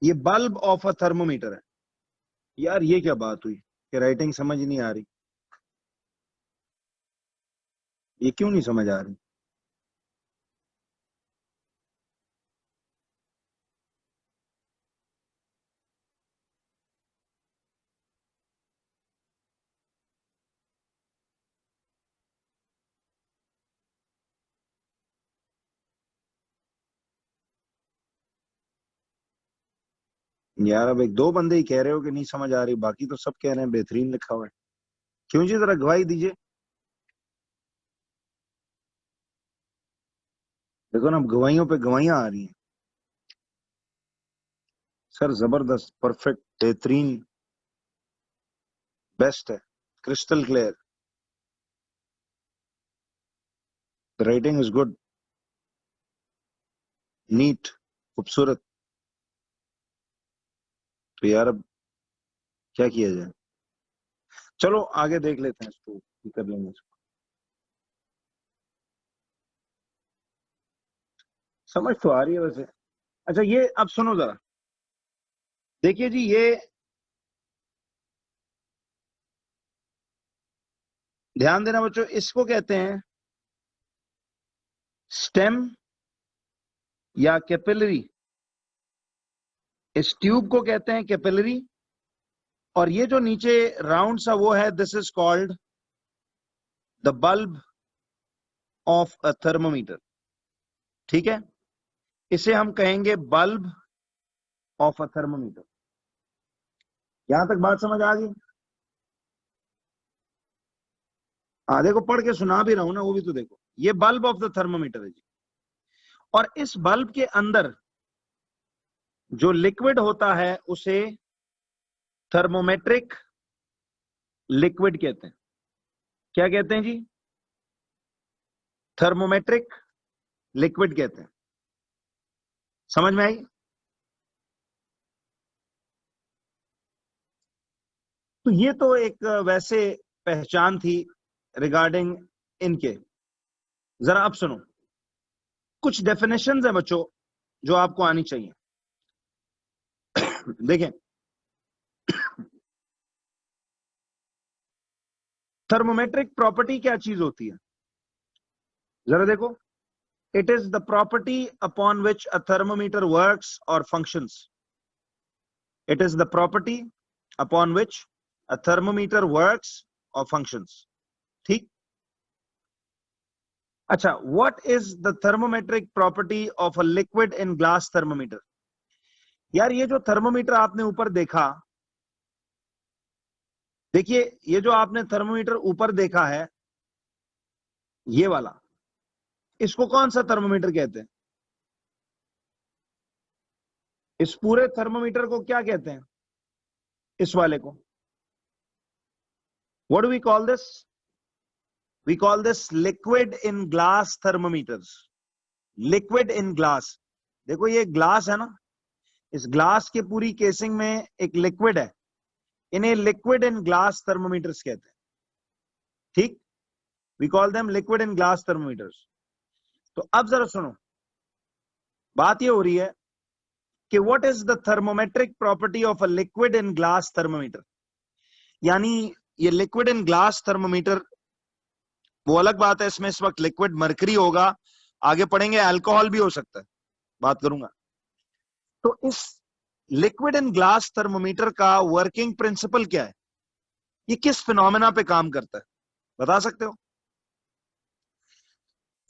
ये बल्ब ऑफ अ थर्मोमीटर है. यार ये क्या बात हुई कि राइटिंग समझ नहीं आ रही? ये क्यों नहीं समझ आ रही? यार अब एक दो बंदे ही कह रहे हो कि नहीं समझ आ रही, बाकी तो सब कह रहे हैं बेहतरीन लिखा हुआ है. क्यों जी, जरा गवाही दीजिए. देखो ना, अब गवाहियों पे गवाहियां आ रही हैं. सर जबरदस्त, परफेक्ट, बेहतरीन, बेस्ट है, crystal clear, writing is good, neat, खूबसूरत. तो यार अब क्या किया जाए? चलो आगे देख लेते हैं इसको, कर लेंगे इसको. समझ तो आ रही है वैसे. अच्छा, ये अब सुनो जरा. देखिए जी, ध्यान देना बच्चों, इसको कहते हैं स्टेम या कैपिलरी। इस ट्यूब को कहते हैं कैपिलरी, और ये जो नीचे राउंड सा वो है, this is called the bulb of a thermometer. ठीक है, इसे हम कहेंगे बल्ब ऑफ अ थर्मोमीटर। यहां तक बात समझ आ गई? हाँ देखो, पढ़ के सुना भी रहा हूं ना, वो भी तो देखो, ये बल्ब ऑफ द थर्मोमीटर है जी। और इस बल्ब के अंदर जो लिक्विड होता है उसे थर्मोमेट्रिक लिक्विड कहते हैं। क्या कहते हैं जी? थर्मोमेट्रिक लिक्विड कहते हैं। समझ में आई? तो ये तो एक वैसे पहचान थी रिगार्डिंग इनके। जरा अब सुनो, कुछ डेफिनेशंस है बच्चों जो आपको आनी चाहिए। देखें, थर्मोमेट्रिक प्रॉपर्टी क्या चीज होती है, जरा देखो। It is the property upon which a thermometer works और functions. It is the property upon which a thermometer works और फंक्शंस। ठीक। अच्छा, what is the thermometric property of a liquid in glass thermometer? यार ये जो thermometer आपने ऊपर देखा, देखिए ये जो आपने थर्मोमीटर ऊपर देखा है, ये वाला, इसको कौन सा थर्मोमीटर कहते हैं? इस पूरे थर्मोमीटर को क्या कहते हैं? इस वाले को what do we call this? We call this liquid in glass thermometers. Liquid in glass. देखो ये ग्लास है ना, इस ग्लास के पूरी केसिंग में एक लिक्विड है, इन्हें लिक्विड इन ग्लास थर्मोमीटर्स कहते हैं। ठीक, we call them liquid in glass thermometers. तो अब जरा सुनो, बात ये हो रही है कि what is the thermometric property of a liquid in glass thermometer. यानी ये लिक्विड इन ग्लास थर्मोमीटर, वो अलग बात है, इसमें इस वक्त लिक्विड मरकरी होगा, आगे पढ़ेंगे अल्कोहल भी हो सकता है, बात करूंगा। तो इस लिक्विड इन ग्लास थर्मोमीटर का वर्किंग प्रिंसिपल क्या है? ये किस फिनोमेना पे काम करता है, बता सकते हो?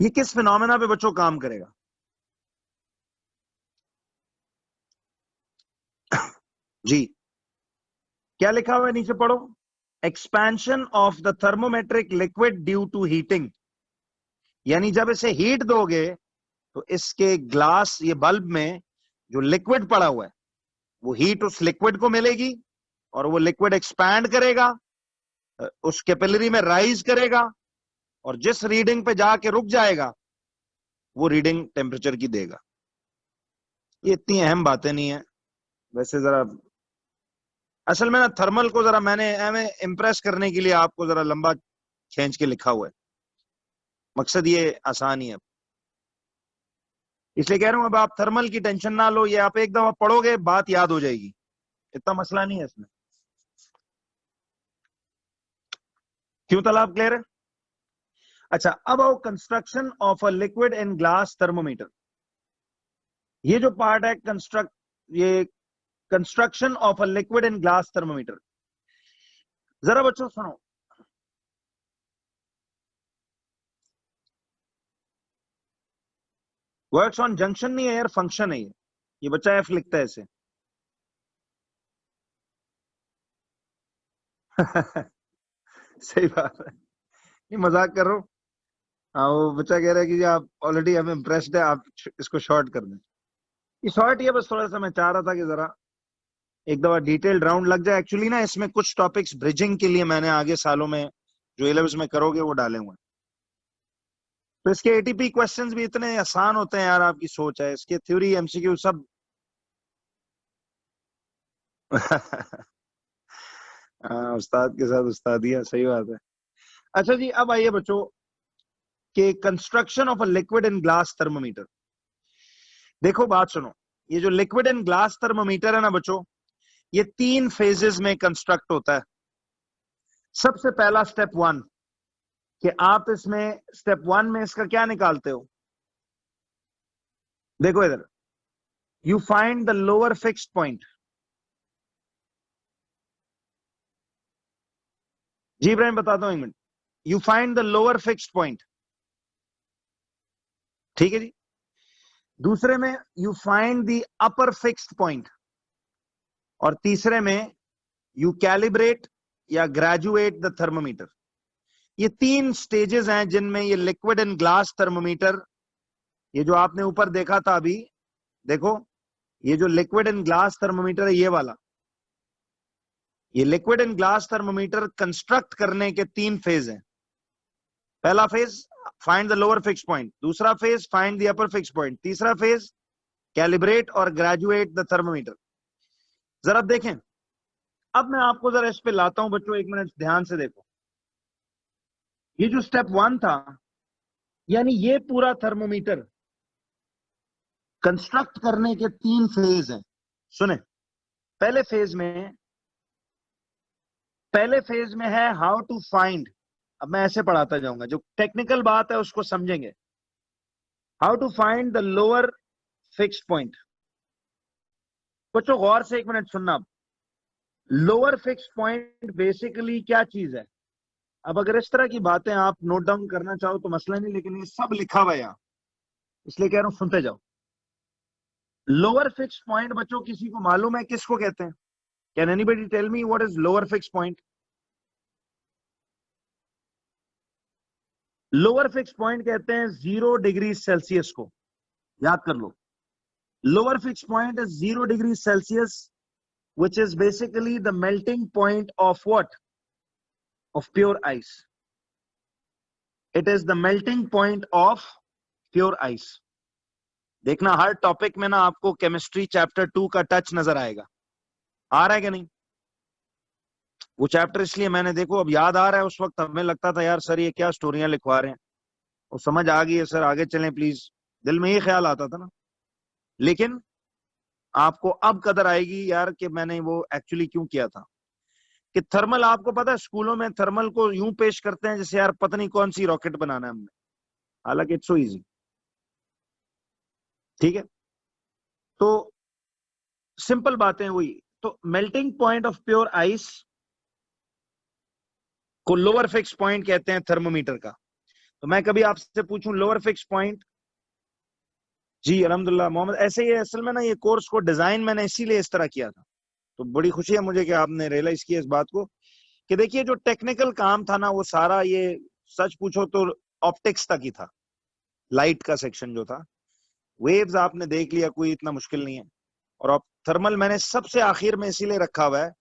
ये किस फिनोमेना पे बच्चों काम करेगा? जी, क्या लिखा हुआ है नीचे पढ़ो। Expansion of the thermometric liquid due to heating. यानी जब इसे हीट दोगे तो इसके ग्लास, ये बल्ब में जो लिक्विड पड़ा हुआ है, वो हीट उस लिक्विड को मिलेगी और वो लिक्विड एक्सपैंड करेगा, उस कैपिलरी में राइज करेगा, और जिस रीडिंग पे जाके रुक जाएगा वो रीडिंग टेम्परेचर की देगा। ये इतनी अहम बातें नहीं है वैसे। जरा असल में ना थर्मल को जरा मैंने इम्प्रेस करने के लिए आपको जरा लंबा खींच के लिखा हुआ है, मकसद ये आसान ही है, इसलिए कह रहा हूं अब आप थर्मल की टेंशन ना लो, ये आप एक दफा पढ़ोगे बात याद हो जाएगी, इतना मसला नहीं है इसमें। क्यों तालाब क्लियर है? अच्छा, अब आओ construction of a liquid in glass thermometer. ये जो पार्ट है ये construction of a liquid in glass thermometer, जरा बच्चों सुनो। वर्क्स ऑन जंक्शन नहीं है यार, फंक्शन है ये बच्चा एफ लिखता है इसे। सही बात है, ये मजाक कर रहा हूँ। हाँ, वो बच्चा कह रहा है कि जी आप ऑलरेडी हमें इम्प्रेस्ड है, आप इसको शॉर्ट कर दें। ये शॉर्ट ही है, बस थोड़ा सा मैं चाह रहा था कि जरा एक दफा डिटेल्ड राउंड लग जाए। एक्चुअली ना इसमें कुछ टॉपिक्स ब्रिजिंग के लिए मैंने आगे सालों में जो इलेवेंथ में करोगे वो डाले हुए हैं। तो इसके एटीपी क्वेश्चंस भी इतने आसान होते हैं यार, आपकी सोच है, इसके थ्योरी एमसीक्यू सब। हाँ, उस्ताद के साथ उस्तादिया, सही बात है। अच्छा जी, अब आइए बच्चों कि construction of a liquid in glass thermometer. देखो बात सुनो, ये जो लिक्विड इन ग्लास थर्मोमीटर है ना बच्चों, ये 3 फेजेस में कंस्ट्रक्ट होता है। सबसे पहला स्टेप 1, कि आप इसमें स्टेप 1 में इसका क्या निकालते हो। देखो इधर, you find the lower fixed point. जी इब्राहिम बताता हूं एक minute. You find the lower fixed point, ठीक है जी। दूसरे में you find the upper fixed point, और तीसरे में यू कैलिब्रेट या ग्रेजुएट द थर्मोमीटर। ये 3 स्टेजेस हैं जिनमें ये लिक्विड एंड ग्लास थर्मोमीटर, ये जो आपने ऊपर देखा था अभी, देखो ये जो लिक्विड एंड ग्लास थर्मोमीटर है, ये वाला, ये liquid and glass thermometer construct करने के 3 फेज हैं। पहला phase find the lower fixed point, दूसरा phase find the upper fixed point, तीसरा फेज कैलिब्रेट और ग्रेजुएट द थर्मोमीटर। जरा देखें, अब मैं आपको जरा इस पे लाता हूं बच्चों, एक मिनट ध्यान से देखो। ये जो स्टेप 1 था, यानी ये पूरा थर्मोमीटर कंस्ट्रक्ट करने के 3 फेज हैं। सुने, पहले फेज में है हाउ टू फाइंड। अब मैं ऐसे पढ़ाता जाऊंगा, जो टेक्निकल बात है उसको समझेंगे। How to find the lower fixed point. बच्चों गौर से एक मिनट सुनना। लोअर फिक्स्ड पॉइंट बेसिकली क्या चीज है। अब अगर इस तरह की बातें आप नोट डाउन करना चाहो तो मसला नहीं, लेकिन ये सब लिखा हुआ है यहां, इसलिए कह रहा हूं सुनते जाओ। लोअर फिक्स्ड पॉइंट बच्चों किसी को मालूम है किसको कहते हैं? Can anybody tell me what is lower fixed point? Lower fixed point कहते हैं 0 डिग्री सेल्सियस को। याद कर लो, lower fixed point is 0 degree Celsius, which is basically the melting point of what? Of pure ice. It is the melting point of pure ice. देखना हर topic में ना आपको केमिस्ट्री चैप्टर 2 का टच नजर आएगा। आ रहा है कि नहीं? वो चैप्टर इसलिए मैंने, देखो अब याद आ रहा है, उस वक्त हमें लगता था यार सर ये क्या स्टोरियां लिखवा रहे हैं, वो समझ आ गई है सर, आगे चलें प्लीज, दिल में ये ख्याल आता था ना। लेकिन आपको अब कदर आएगी यार कि मैंने वो एक्चुअली क्यों किया था। कि थर्मल, आपको पता है स्कूलों में थर्मल को यूं पेश करते हैं जैसे यार पता नहीं कौन सी रॉकेट बनाना है हमने, हालांकि इट्स सो इजी। ठीक है, तो सिंपल बातें हुई। तो melting point of pure ice को लोअर फिक्स पॉइंट कहते हैं थर्मोमीटर का। तो मैं कभी आपसे पूछूं लोअर फिक्स पॉइंट, जी अल्हम्दुलिल्लाह मोहम्मद, ऐसे ही है। असल में ना ये कोर्स को डिजाइन मैंने इसीलिए इस तरह किया था, तो बड़ी खुशी है मुझे कि आपने रियलाइज किया इस बात को कि देखिए जो टेक्निकल काम था ना वो सारा, ये सच पूछो तो ऑप्टिक्स तक ही था। लाइट का सेक्शन जो था, वेव्स आपने देख लिया, कोई इतना मुश्किल नहीं है। और अब थर्मल मैंने सबसे आखिर में इसीलिए रखा हुआ है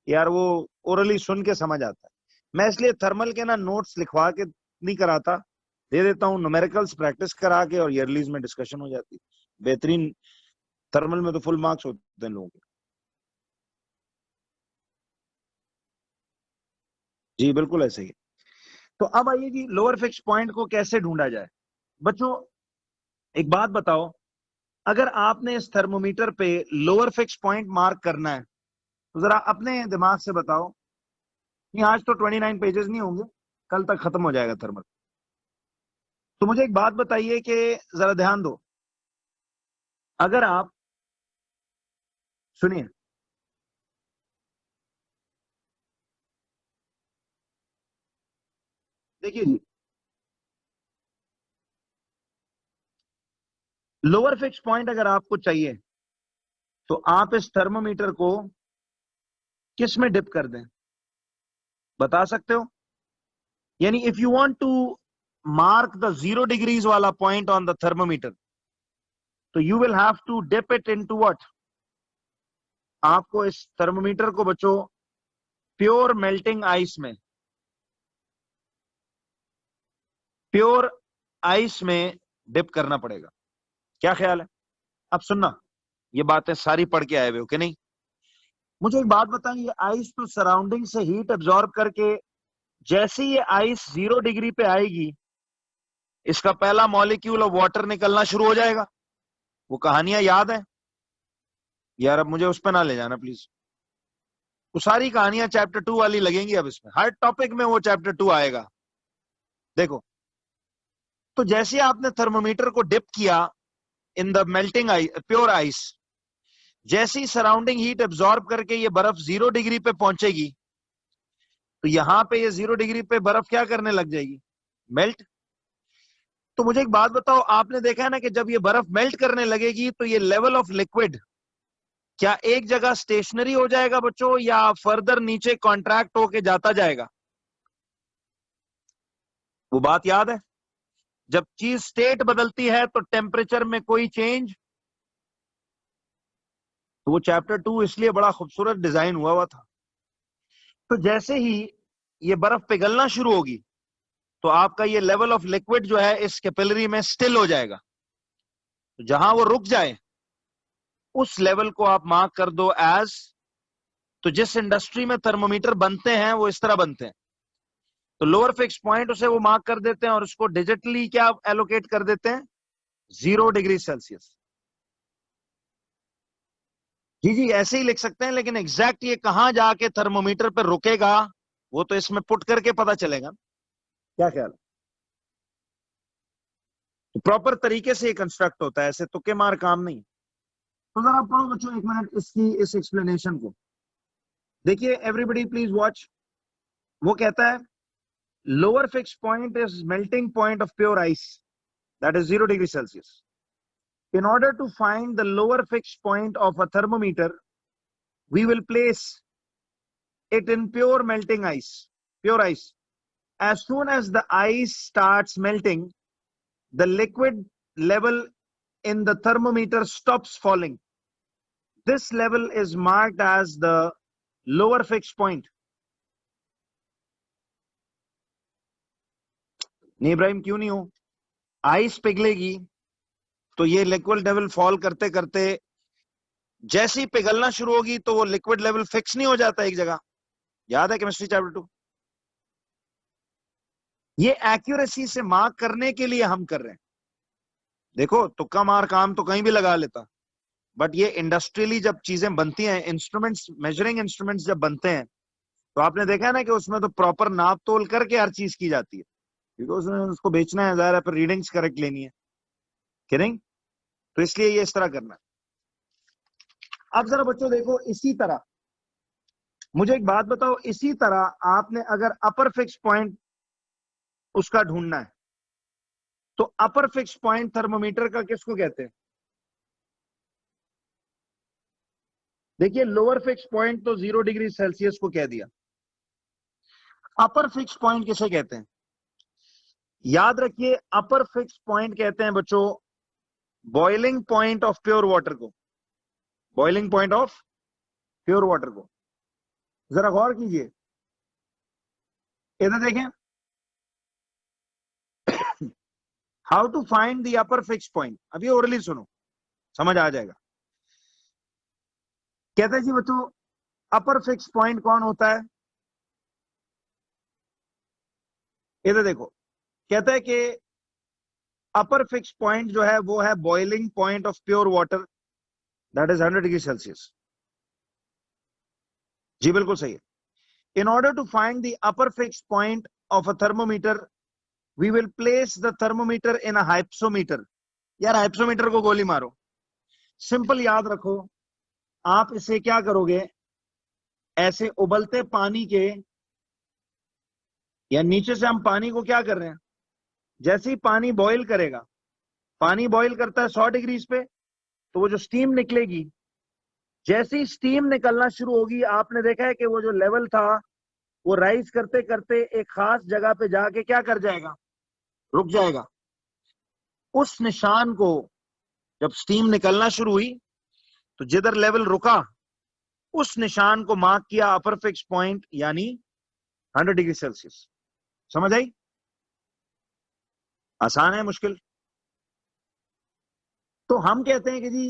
यार, वो ओरली सुन के समझ आता है। मैं इसलिए थर्मल के ना नोट्स लिखवा के नहीं कराता, दे देता हूँ न्यूमेरिकल्स प्रैक्टिस करा के, और ईयरलीज में डिस्कशन हो जाती। बेहतरीन थर्मल में तो फुल मार्क्स होते हैं लोगों के। जी बिल्कुल ऐसे ही। तो अब आइए जी, लोअर फिक्स पॉइंट को कैसे ढूंढा जाए। बच्चों एक बात बताओ, अगर आपने इस थर्मोमीटर पे लोअर फिक्स पॉइंट मार्क करना है तो जरा अपने दिमाग से बताओ। नहीं आज तो 29 पेजेस नहीं होंगे, कल तक खत्म हो जाएगा थर्मल। तो मुझे एक बात बताइए कि जरा ध्यान दो, अगर आप, सुनिए, देखिए जी, लोअर फिक्स पॉइंट अगर आपको चाहिए तो आप इस थर्मोमीटर को किस में डिप कर दें, बता सकते हो? यानी if you want to mark the 0 degrees वाला पॉइंट ऑन द थर्मोमीटर, तो you will have to dip it into what? आपको इस थर्मोमीटर को बच्चों प्योर मेल्टिंग आइस में, प्योर आइस में डिप करना पड़ेगा। क्या ख्याल है? अब सुनना, ये बातें सारी पढ़ के आए हुए हो कि नहीं? मुझे एक बात बताएं, ये आइस तो सराउंडिंग से हीट एब्जॉर्ब करके, जैसे ये आइस 0 डिग्री पे आएगी, इसका पहला मॉलिक्यूल ऑफ वाटर निकलना शुरू हो जाएगा। वो कहानियां याद है यार? अब मुझे उस पर ना ले जाना प्लीज। वो सारी कहानियां चैप्टर 2 वाली लगेंगी अब इसमें, हर टॉपिक में वो चैप्टर 2 आएगा। देखो, तो जैसे आपने थर्मोमीटर को डिप किया in the melting pure ice, जैसी सराउंडिंग हीट एब्जॉर्ब करके ये बर्फ 0 डिग्री पे पहुंचेगी, तो यहां पे ये 0 डिग्री पे बर्फ क्या करने लग जाएगी? मेल्ट। तो मुझे एक बात बताओ, आपने देखा है ना कि जब ये बर्फ मेल्ट करने लगेगी तो ये लेवल ऑफ लिक्विड क्या एक जगह स्टेशनरी हो जाएगा बच्चों, या फर्दर नीचे कॉन्ट्रैक्ट होके जाता जाएगा? वो बात याद है? जब चीज स्टेट बदलती है तो टेम्परेचर में कोई चेंज, तो वो चैप्टर 2 इसलिए बड़ा खूबसूरत डिजाइन हुआ था। तो जैसे ही ये बर्फ पिघलना शुरू होगी तो आपका ये लेवल ऑफ लिक्विड जो है इस कैपिलरी में स्टिल हो जाएगा। तो जहां वो रुक जाए उस लेवल को आप मार्क कर दो एज, तो जिस इंडस्ट्री में थर्मोमीटर बनते हैं वो इस तरह बनते हैं, तो लोअर फिक्स पॉइंट उसे वो मार्क कर देते हैं और उसको डिजिटली क्या एलोकेट कर देते हैं? 0 डिग्री सेल्सियस। जी जी, ऐसे ही लिख सकते हैं, लेकिन एग्जैक्ट ये कहां जाके थर्मोमीटर पर रुकेगा वो तो इसमें पुट करके पता चलेगा। क्या ख्याल? तो प्रॉपर तरीके से ये कंस्ट्रक्ट होता है, ऐसे तुक्के मार काम नहीं। तो जरा पढ़ो बच्चों एक मिनट इसकी इस एक्सप्लेनेशन को। देखिए एवरीबडी प्लीज वॉच। वो कहता है lower fix point is melting point of pure ice, that is 0 degree Celsius. In order to find the lower fixed point of a thermometer, we will place it in pure melting ice, pure ice. As soon as the ice starts melting, the liquid level in the thermometer stops falling. This level is marked as the lower fixed point. नहीं इब्राहिम क्यों नहीं हो? Ice पिघलेगी तो ये liquid level fall करते करते जैसे ही पिघलना शुरू होगी तो वो लिक्विड लेवल फिक्स नहीं हो जाता एक जगह। याद है केमिस्ट्री चैप्टर 2? ये एक्यूरेसी से मार्क करने के लिए हम कर रहे हैं। देखो तुक्का मार काम तो कहीं भी लगा लेता, बट ये इंडस्ट्रियली जब चीजें बनती हैं, इंस्ट्रूमेंट्स, मेजरिंग इंस्ट्रूमेंट्स जब बनते हैं, तो आपने देखा है ना कि उसमें तो प्रॉपर नाप तोल करके हर चीज की जाती है, क्योंकि उसमें उसको बेचना है, ज़ाहिर है, फिर रीडिंग्स करेक्ट लेनी है कि नहीं, तो इसलिए ये इस तरह करना है। अब जरा बच्चों देखो, इसी तरह मुझे एक बात बताओ, इसी तरह आपने अगर अपर फिक्स पॉइंट उसका ढूंढना है, तो अपर फिक्स पॉइंट थर्मोमीटर का किसको कहते हैं? देखिए लोअर फिक्स पॉइंट तो 0 डिग्री सेल्सियस को कह दिया, अपर फिक्स पॉइंट किसे कहते हैं? याद रखिए अपर फिक्स पॉइंट कहते हैं बच्चों boiling point of pure water को, boiling point of pure water को। जरा गौर कीजिए, इधर देखें, how to find the upper fix point. अभी ओरली सुनो, समझ आ जाएगा। कहते हैं जी बच्चों अपर फिक्स पॉइंट कौन होता है? इधर देखो, कहता है कि अपर फिक्स पॉइंट जो है वो है boiling point of pure water, that is 100 degree Celsius. जी बिल्कुल सही है। In order to find the upper fix point of a thermometer, we will place the thermometer in a hypsometer. यार हाइप्सोमीटर को गोली मारो, सिंपल याद रखो, आप इसे क्या करोगे, ऐसे उबलते पानी के, या नीचे से हम पानी को क्या कर रहे हैं, जैसे ही पानी बॉईल करेगा, पानी बॉईल करता है 100 डिग्री पे, तो वो जो स्टीम निकलेगी, जैसे ही स्टीम निकलना शुरू होगी, आपने देखा है कि वो जो लेवल था वो राइज करते करते एक खास जगह पे जाके क्या कर जाएगा, रुक जाएगा। उस निशान को, जब स्टीम निकलना शुरू हुई तो जिधर लेवल रुका उस निशान को मार्क किया अपर फिक्स पॉइंट, यानी 100 डिग्री सेल्सियस। समझ आई? आसान है मुश्किल? तो हम कहते हैं कि जी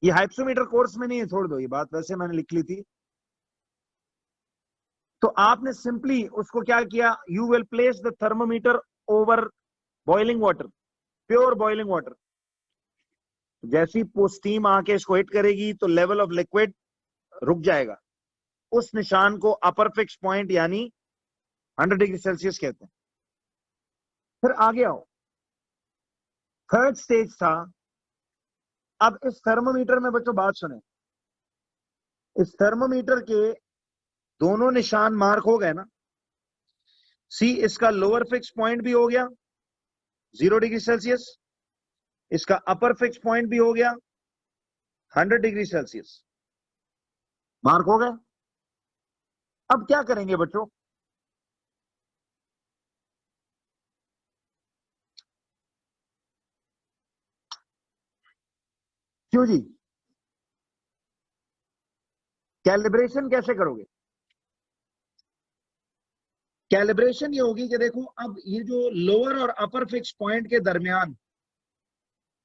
ये हाइप्सोमीटर कोर्स में नहीं है, छोड़ दो ये बात, वैसे मैंने लिख ली थी। तो आपने सिंपली उसको क्या किया, you will place the thermometer over boiling water, pure boiling water. जैसी स्टीम आके इसको हिट करेगी तो लेवल ऑफ लिक्विड रुक जाएगा, उस निशान को अपर फिक्स पॉइंट यानी 100 डिग्री सेल्सियस कहते हैं। फिर आगे आओ, थर्ड स्टेज था। अब इस थर्मोमीटर में बच्चों बात सुने, इस थर्मोमीटर के दोनों निशान मार्क हो गए ना। सी, इसका लोअर फिक्स पॉइंट भी हो गया 0 डिग्री सेल्सियस, इसका अपर फिक्स पॉइंट भी हो गया 100 डिग्री सेल्सियस, मार्क हो गए। अब क्या करेंगे बच्चों, क्यों जी, कैलिब्रेशन कैसे करोगे? कैलिब्रेशन ये होगी कि देखो, अब ये जो लोअर और अपर फिक्स पॉइंट के दरमियान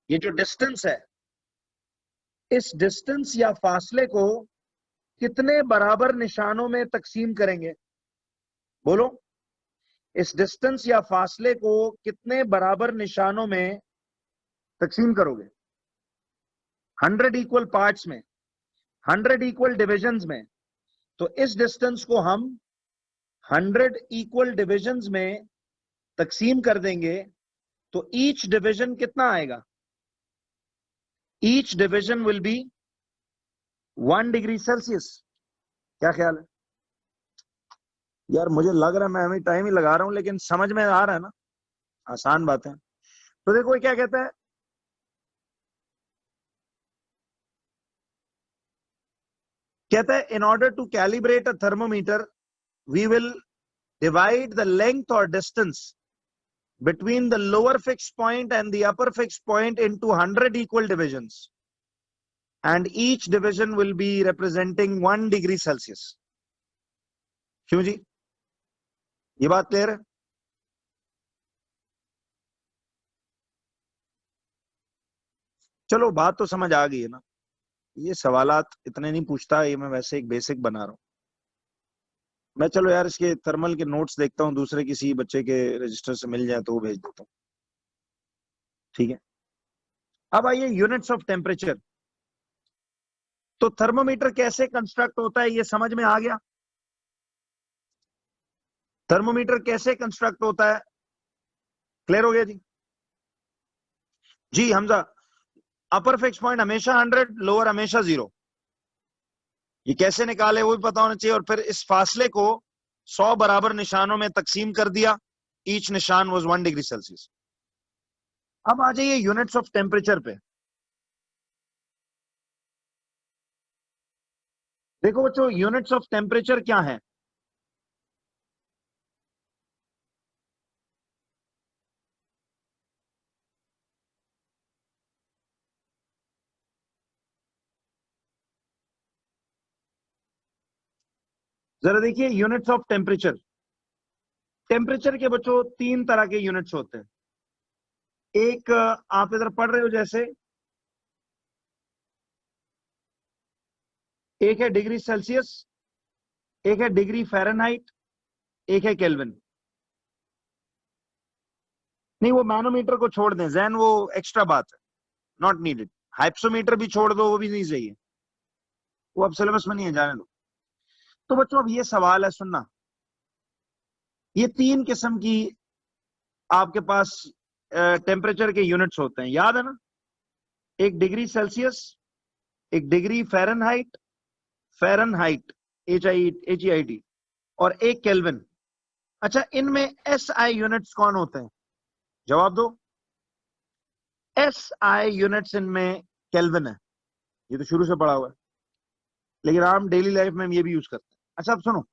ये जो डिस्टेंस है, इस डिस्टेंस या फासले को कितने बराबर निशानों में तकसीम करेंगे? बोलो, इस डिस्टेंस या फासले को कितने बराबर निशानों में तकसीम करोगे? 100 इक्वल पार्ट्स में, 100 इक्वल डिविजन्स में। तो इस डिस्टेंस को हम 100 इक्वल डिविजन्स में तकसीम कर देंगे, तो ईच डिवीजन कितना आएगा? Each division will be 1 degree Celsius. क्या ख्याल है यार? मुझे लग रहा है मैं अभी टाइम ही लगा रहा हूं, लेकिन समझ में आ रहा है ना, आसान बात है। तो देखो ये क्या कहता है, कहता है in order to calibrate a thermometer we will divide the length or distance between the lower fixed point and the upper fixed point into 100 equal divisions, and each division will be representing 1 degree Celsius. क्यों जी, ये बात clear है? चलो बात तो समझ आ गई है ना। ये सवालात इतने नहीं पूछता, ये मैं वैसे एक बेसिक बना रहा हूं मैं। चलो यार, इसके थर्मल के नोट्स देखता हूँ, दूसरे किसी बच्चे के रजिस्टर से मिल जाए तो वो भेज देता हूँ, ठीक है। अब आइए यूनिट्स ऑफ टेम्परेचर। तो थर्मोमीटर कैसे कंस्ट्रक्ट होता है ये समझ में आ गया? थर्मोमीटर कैसे कंस्ट्रक्ट होता है क्लियर हो गया जी? जी हमजा, अपर फिक्स पॉइंट हमेशा 100, लोअर हमेशा 0। ये कैसे निकाले वो भी पता होना चाहिए। और फिर इस फासले को 100 बराबर निशानों में तकसीम कर दिया, ईच निशान वाज 1 डिग्री सेल्सियस। अब आ जाइए यूनिट्स ऑफ टेम्परेचर पे। देखो बच्चों, यूनिट्स ऑफ टेम्परेचर क्या है? जरा देखिए यूनिट्स ऑफ टेम्परेचर। टेम्परेचर के बच्चों 3 तरह के यूनिट्स होते हैं। एक आप इधर पढ़ रहे हो जैसे, एक है डिग्री सेल्सियस, एक है डिग्री फ़ारेनहाइट, एक है केल्विन। नहीं, वो मैनोमीटर को छोड़ दें जैन, वो एक्स्ट्रा बात है, नॉट नीडेड। हाइप्सोमीटर भी छोड़ दो, वो भी नहीं चाहिए, वो अब सिलेबस में नहीं है, जाने दो। तो बच्चों अब ये सवाल है, सुनना। ये 3 किस्म की आपके पास टेम्परेचर के यूनिट्स होते हैं, याद है ना? एक डिग्री सेल्सियस, एक डिग्री फ़ारेनहाइट, फ़ारेनहाइट HEIT, और एक केल्विन। अच्छा, इनमें SI यूनिट्स कौन होते हैं? जवाब दो। SI यूनिट्स इनमें केल्विन है, ये तो शुरू से पढ़ा हुआ है, लेकिन हम डेली लाइफ में हम ये भी यूज करते हैं। अच्छा अब सुनो,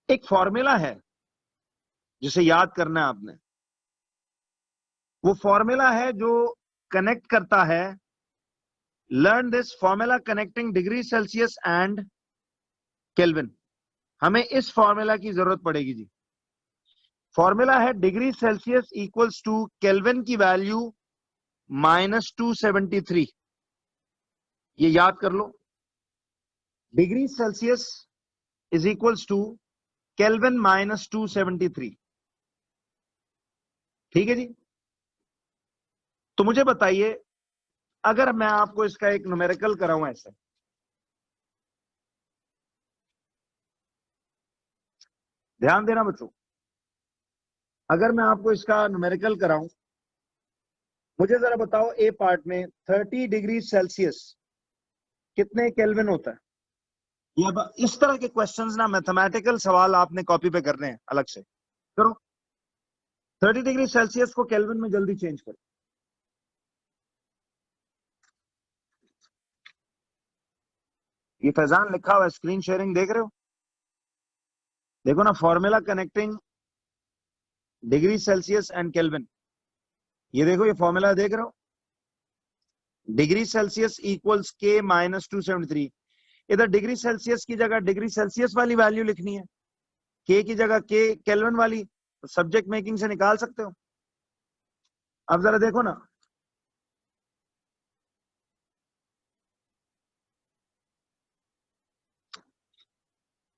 एक फॉर्मूला है जिसे याद करना है आपने। वो फॉर्मूला है जो कनेक्ट करता है, learn this formula connecting degree Celsius and kelvin. हमें इस फॉर्मूला की जरूरत पड़ेगी जी। फॉर्मूला है degree Celsius equals to kelvin की वैल्यू -273। ये याद कर लो, degree Celsius is equals to kelvin -273। ठीक है जी? तो मुझे बताइए, अगर मैं आपको इसका एक न्यूमेरिकल कराऊं ऐसे, ध्यान देना बच्चों, अगर मैं आपको इसका न्यूमेरिकल कराऊं, मुझे जरा बताओ ए पार्ट में 30 डिग्री सेल्सियस कितने केल्विन होता है? ये अब इस तरह के क्वेश्चंस ना, मैथमेटिकल सवाल आपने कॉपी पे करने हैं अलग से। करो 30 डिग्री सेल्सियस को केल्विन में जल्दी चेंज करो। ये फैजान लिखा हुआ है, स्क्रीन शेयरिंग देख रहे हो? देखो ना, formula connecting degree Celsius and kelvin. ये देखो, ये फॉर्मूला देख रहे हो, डिग्री सेल्सियस इक्वल्स के माइनस 273। इधर डिग्री सेल्सियस की जगह डिग्री सेल्सियस वाली वैल्यू लिखनी है, के की जगह के केल्विन वाली, तो सब्जेक्ट मेकिंग से निकाल सकते हो। अब जरा देखो ना,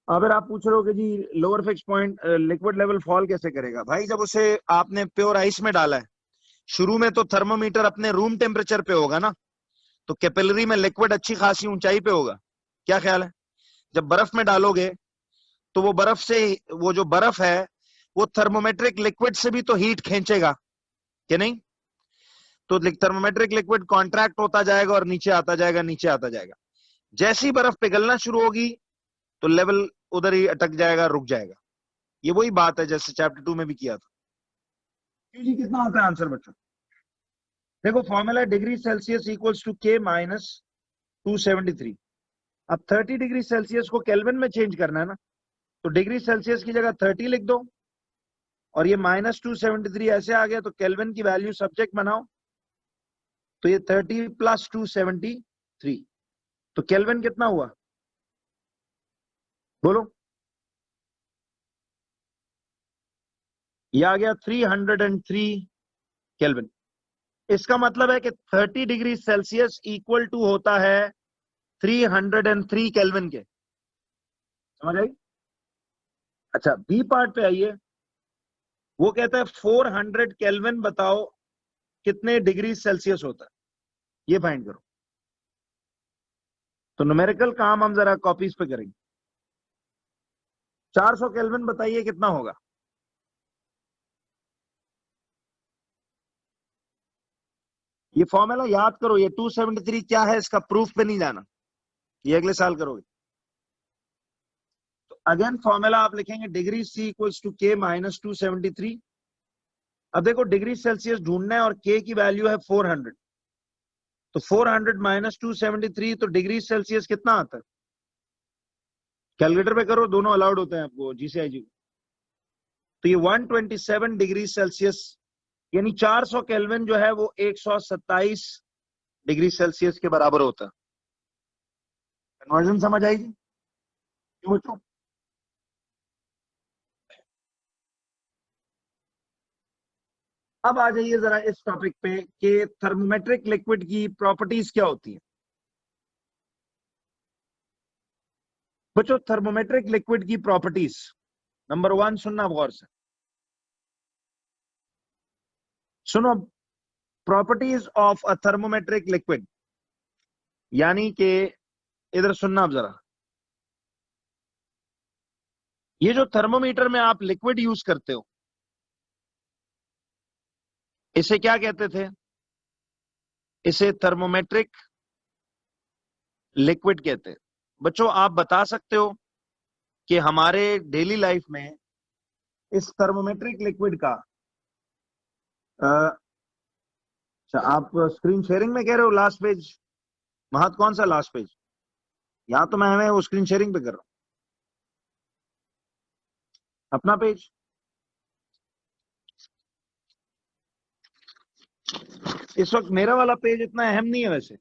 अगर आप पूछ रहे हो कि जी lower fix point liquid level fall कैसे करेगा, भाई जब उसे आपने प्योर आइस में डाला है, शुरू में तो थर्मोमीटर अपने रूम टेम्परेचर पे होगा ना, तो कैपिलरी में लिक्विड अच्छी खासी ऊंचाई पे होगा। क्या ख्याल है? जब बर्फ में डालोगे तो वो बर्फ से, वो जो बर्फ है वो थर्मोमेट्रिक लिक्विड से भी तो हीट खींचेगा कि नहीं? तो थर्मोमेट्रिक लिक्विड कॉन्ट्रैक्ट होता जाएगा और नीचे आता जाएगा, नीचे आता जाएगा। जैसी बर्फ पिघलना शुरू होगी तो लेवल उधर ही अटक जाएगा, रुक जाएगा। ये वही बात है जैसे चैप्टर 2 में भी किया था। क्यों जी, कितना आता है आंसर बच्चों? देखो formula degree Celsius equals to K minus 273। अब 30 डिग्री सेल्सियस को केल्विन में चेंज करना है ना, तो डिग्री सेल्सियस की जगह 30 लिख दो, और ये माइनस 273 ऐसे आ गया, तो केल्विन की वैल्यू सब्जेक्ट बनाओ, तो ये 30 प्लस 273, तो केल्विन कितना हुआ बोलो? ये आ गया 303 केल्विन। इसका मतलब है कि 30 डिग्री सेल्सियस इक्वल टू होता है 303 केल्विन के। समझ आई? अच्छा, बी पार्ट पे आइए। वो कहता है 400 केल्विन बताओ कितने डिग्री सेल्सियस होता है, ये फाइंड करो। तो न्यूमेरिकल काम हम जरा कॉपीज पे करेंगे। 400 केल्विन बताइए कितना होगा? ये फॉर्मूला याद करो, ये 273 क्या है इसका प्रूफ पे नहीं जाना, ये अगले साल करोगे। तो अगेन फॉर्मूला आप लिखेंगे degree C equals to K minus 273। अब देखो डिग्री सेल्सियस ढूंढना है और के की वैल्यू है 400, तो 400 माइनस 273, तो डिग्री सेल्सियस कितना आता है? कैलकुलेटर पे करो, दोनों अलाउड होते हैं आपको जीसीआईजी। तो ये 127 डिग्री सेल्सियस, यानी 400 केल्विन जो है वो 127 डिग्री सेल्सियस के बराबर होता है। कन्वर्जन समझ आएगी बच्चों? अब आ जाइए जरा इस टॉपिक पे कि थर्मोमेट्रिक लिक्विड की प्रॉपर्टीज क्या होती है। बच्चों थर्मोमेट्रिक लिक्विड की प्रॉपर्टीज, नंबर 1 सुनना गौर से, सुनो। Properties of a thermometric liquid, यानी कि इधर सुनना अब जरा, ये जो थर्मोमीटर में आप लिक्विड यूज करते हो, इसे क्या कहते थे? इसे थर्मोमेट्रिक लिक्विड कहते हैं। बच्चों आप बता सकते हो कि हमारे डेली लाइफ में इस थर्मोमेट्रिक लिक्विड का अच्छा, आप स्क्रीन शेयरिंग में कह रहे हो लास्ट पेज? महत कौन सा लास्ट पेज? यहां तो मैं वो स्क्रीन शेयरिंग पे कर रहा हूं अपना पेज। इस वक्त मेरा वाला पेज इतना अहम नहीं है वैसे।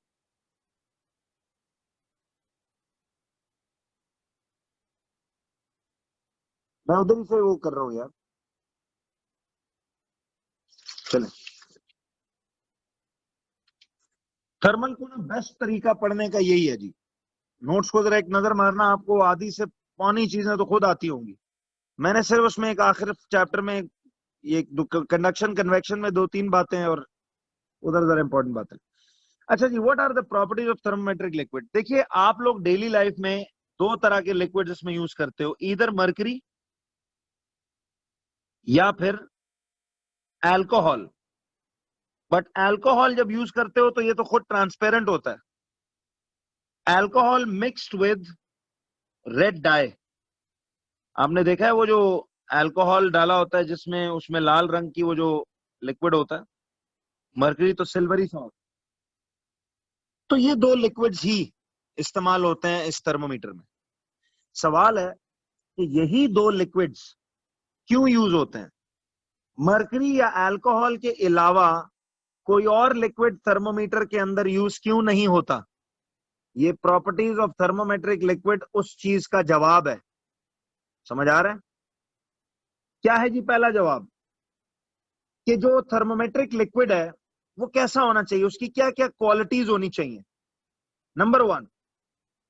मैं उधर ही से वो कर रहा हूँ यार। चले, थर्मल को ना बेस्ट तरीका पढ़ने का यही है जी, नोट्स को जरा एक नजर मारना, आपको आधी से पौनी चीजें तो खुद आती होंगी। मैंने सिर्फ उसमें एक आखिर चैप्टर में ये कंडक्शन कन्वेक्शन में 2-3 बातें और उधर जरा इंपॉर्टेंट बातें। अच्छा जी, what are the properties of thermometric liquid? देखिए आप लोग डेली लाइफ में दो तरह के लिक्विड इसमें यूज करते हो, इधर मर्करी या फिर अल्कोहल। बट अल्कोहल जब यूज करते हो तो ये तो खुद ट्रांसपेरेंट होता है। Alcohol mixed with red dye, आपने देखा है वो जो अल्कोहल डाला होता है जिसमें उसमें लाल रंग की वो जो लिक्विड होता है, मरकरी तो सिल्वरी सा होता है। तो ये दो लिक्विड्स ही इस्तेमाल होते हैं इस थर्मोमीटर में। सवाल है कि यही दो लिक्विड्स क्यों यूज होते हैं? मरकरी या अल्कोहल के अलावा कोई और लिक्विड थर्मोमीटर के अंदर यूज क्यों नहीं होता? ये प्रॉपर्टीज ऑफ थर्मोमेट्रिक लिक्विड उस चीज का जवाब है। समझ आ रहा है? क्या है जी पहला जवाब? कि जो थर्मोमेट्रिक लिक्विड है वो कैसा होना चाहिए, उसकी क्या क्या क्वालिटीज होनी चाहिए। Number one,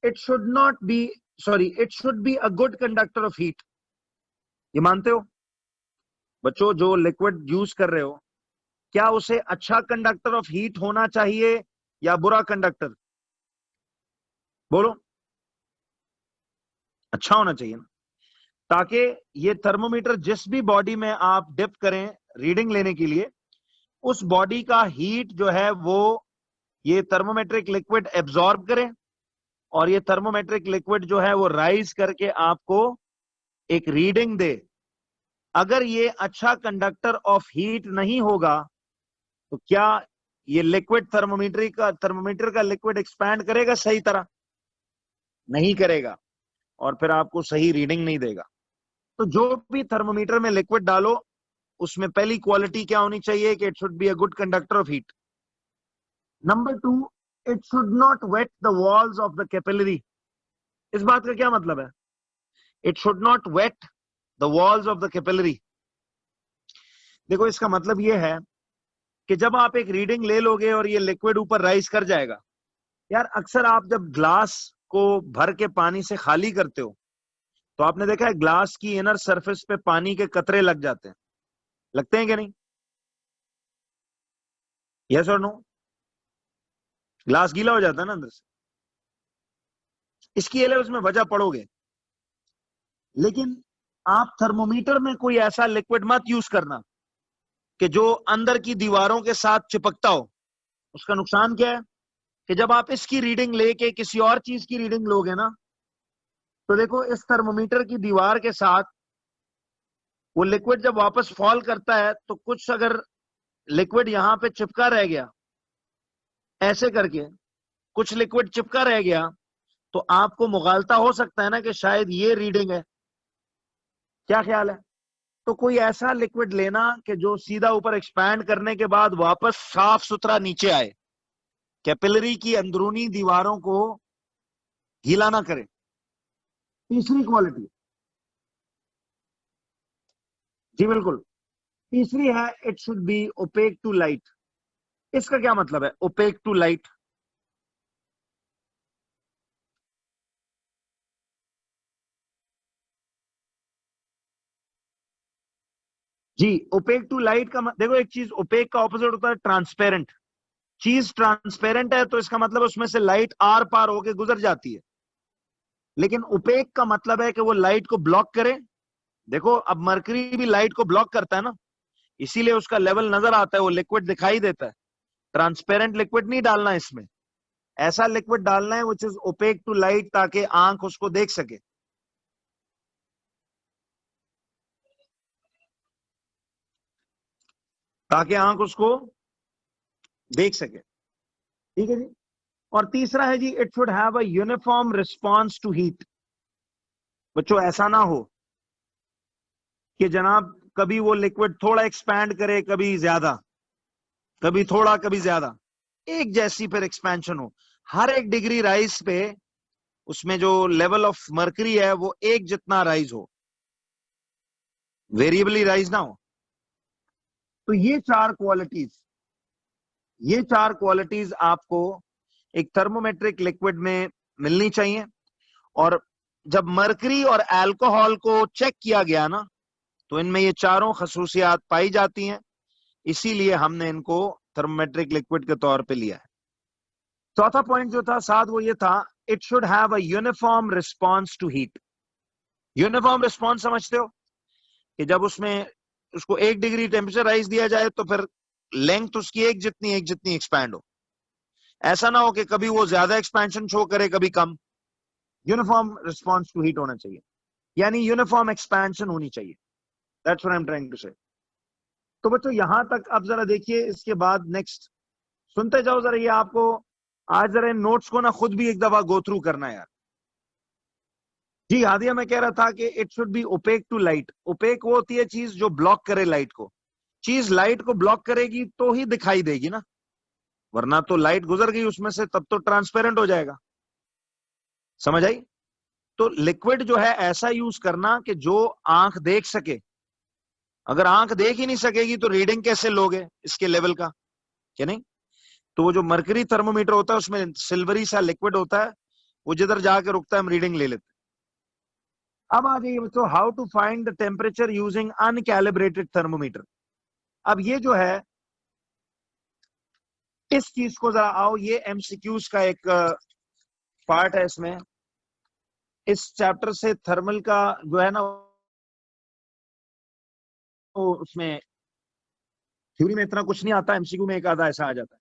it should not be it should be a good conductor of heat. ये मानते हो बच्चों, जो लिक्विड यूज कर रहे हो क्या उसे अच्छा कंडक्टर ऑफ हीट होना चाहिए या बुरा कंडक्टर? बोलो। अच्छा होना चाहिए ना, ताकि ये थर्मोमीटर जिस भी बॉडी में आप डिप करें रीडिंग लेने के लिए, उस बॉडी का हीट जो है वो ये थर्मोमेट्रिक लिक्विड एब्जॉर्ब करे, और ये थर्मोमेट्रिक लिक्विड जो है वो राइज करके आपको एक रीडिंग दे। अगर ये अच्छा कंडक्टर ऑफ हीट नहीं होगा तो क्या ये लिक्विड थर्मोमीटर का लिक्विड एक्सपैंड करेगा सही तरह? नहीं करेगा, और फिर आपको सही रीडिंग नहीं देगा। तो जो भी थर्मोमीटर में लिक्विड डालो उसमें पहली क्वालिटी क्या होनी चाहिए कि it should be a good conductor of heat. Number two, it should not wet the walls of the capillary. इस बात का क्या मतलब है? It should not wet the walls of the capillary. देखो इसका मतलब यह है कि जब आप एक रीडिंग ले लोगे और ये लिक्विड ऊपर राइज कर जाएगा, यार अक्सर आप जब ग्लास को भर के पानी से खाली करते हो तो आपने देखा है ग्लास की इनर सरफेस पे पानी के कतरे लग जाते हैं, लगते हैं कि नहीं? यस और नो? ग्लास गीला हो जाता है ना अंदर से। इसकी उसमें वजह पड़ोगे, लेकिन आप थर्मोमीटर में कोई ऐसा लिक्विड मत यूज करना कि जो अंदर की दीवारों के साथ चिपकता हो। उसका नुकसान क्या है कि जब आप इसकी रीडिंग लेके किसी और चीज की रीडिंग लोगे ना, तो देखो इस थर्मोमीटर की दीवार के साथ वो लिक्विड जब वापस फॉल करता है तो कुछ अगर लिक्विड यहां पे चिपका रह गया, ऐसे करके कुछ लिक्विड चिपका रह गया, तो आपको मुगालता हो सकता है ना कि शायद ये रीडिंग है। क्या ख्याल है? तो कोई ऐसा लिक्विड लेना कि जो सीधा ऊपर एक्सपैंड करने के बाद वापस साफ सुथरा नीचे आए, कैपिलरी की अंदरूनी दीवारों को गीला ना करे। तीसरी क्वालिटी, जी बिल्कुल, तीसरी है it should be opaque to light. इसका क्या मतलब है ओपेक टू लाइट? जी, ओपेक टू लाइट का देखो, एक चीज ओपेक का ऑपोजिट होता है ट्रांसपेरेंट। चीज ट्रांसपेरेंट है तो इसका मतलब उसमें से लाइट आर पार होके गुजर जाती है, लेकिन ओपेक का मतलब है कि वो लाइट को ब्लॉक करे। देखो अब मरकरी भी लाइट को ब्लॉक करता है ना, इसीलिए उसका लेवल नजर आता है, वो लिक्विड दिखाई देता है। ट्रांसपेरेंट लिक्विड नहीं डालना इसमें, ऐसा लिक्विड डालना है which is opaque to light, ताकि आंख उसको देख सके। ताकि आंख उसको देख सके। ठीक है जी। और तीसरा है जी, it should have a uniform response to heat. बच्चों ऐसा ना हो कि जनाब कभी वो लिक्विड थोड़ा एक्सपैंड करे, कभी ज्यादा, कभी थोड़ा कभी ज्यादा, एक जैसी फिर एक्सपेंशन हो। हर एक डिग्री राइज पे उसमें जो लेवल ऑफ मर्करी है वो एक जितना राइज हो, वेरिएबली राइज ना हो। तो ये चार क्वालिटीज आपको एक थर्मोमेट्रिक लिक्विड में मिलनी चाहिए। और जब मर्करी और अल्कोहल को चेक किया गया ना, तो इनमें ये चारों खसूसियात पाई जाती हैं, इसीलिए हमने इनको थर्मोमेट्रिक लिक्विड के तौर पे लिया है। चौथा पॉइंट जो था साथ वो ये था, it should have a uniform response to heat. Uniform response समझते हो कि जब उसमें उसको 1 डिग्री टेम्परेचर राइज दिया जाए तो फिर लेंथ उसकी एक जितनी एक्सपैंड हो। ऐसा ना हो कि कभी वो ज्यादा एक्सपेंशन शो करे, कभी कम। यूनिफॉर्म रिस्पॉन्स टू हीट होना चाहिए, यानी यूनिफॉर्म एक्सपेंशन होनी चाहिए। That's what I am trying to say. तो बच्चों यहां तक अब जरा देखिए, इसके बाद नेक्स्ट सुनते जाओ जरा। ये आपको आज जरा इन नोट्स को ना खुद भी एक दफा गो थ्रू करना है यार। जी हादिया, मैं कह रहा था कि it should be opaque to light. Opaque वो होती है चीज जो ब्लॉक करे लाइट को। चीज लाइट को ब्लॉक करेगी तो ही दिखाई देगी ना, वरना तो लाइट गुजर गई उसमें से, तब तो ट्रांसपेरेंट हो जाएगा। समझ आई? तो लिक्विड जो है ऐसा यूज करना कि जो आंख देख सके। अगर आंख देख ही नहीं सकेगी तो रीडिंग कैसे लोगे इसके लेवल का, क्या नहीं? तो वो जो मर्करी थर्मोमीटर होता है उसमें सिल्वरी सा लिक्विड होता है, वो जिधर जाके रुकता है हम रीडिंग ले लेते हैं। अब आ जाइए बच्चों, how to find the temperature using uncalibrated thermometer. अब ये जो है, इस चीज को जरा आओ, ये एमसीक्यूज का एक पार्ट है इसमें। इस चैप्टर से थर्मल का जो है ना, वो उसमें थ्योरी में इतना कुछ नहीं आता, एमसीक्यू में एक आधा ऐसा आ जाता है।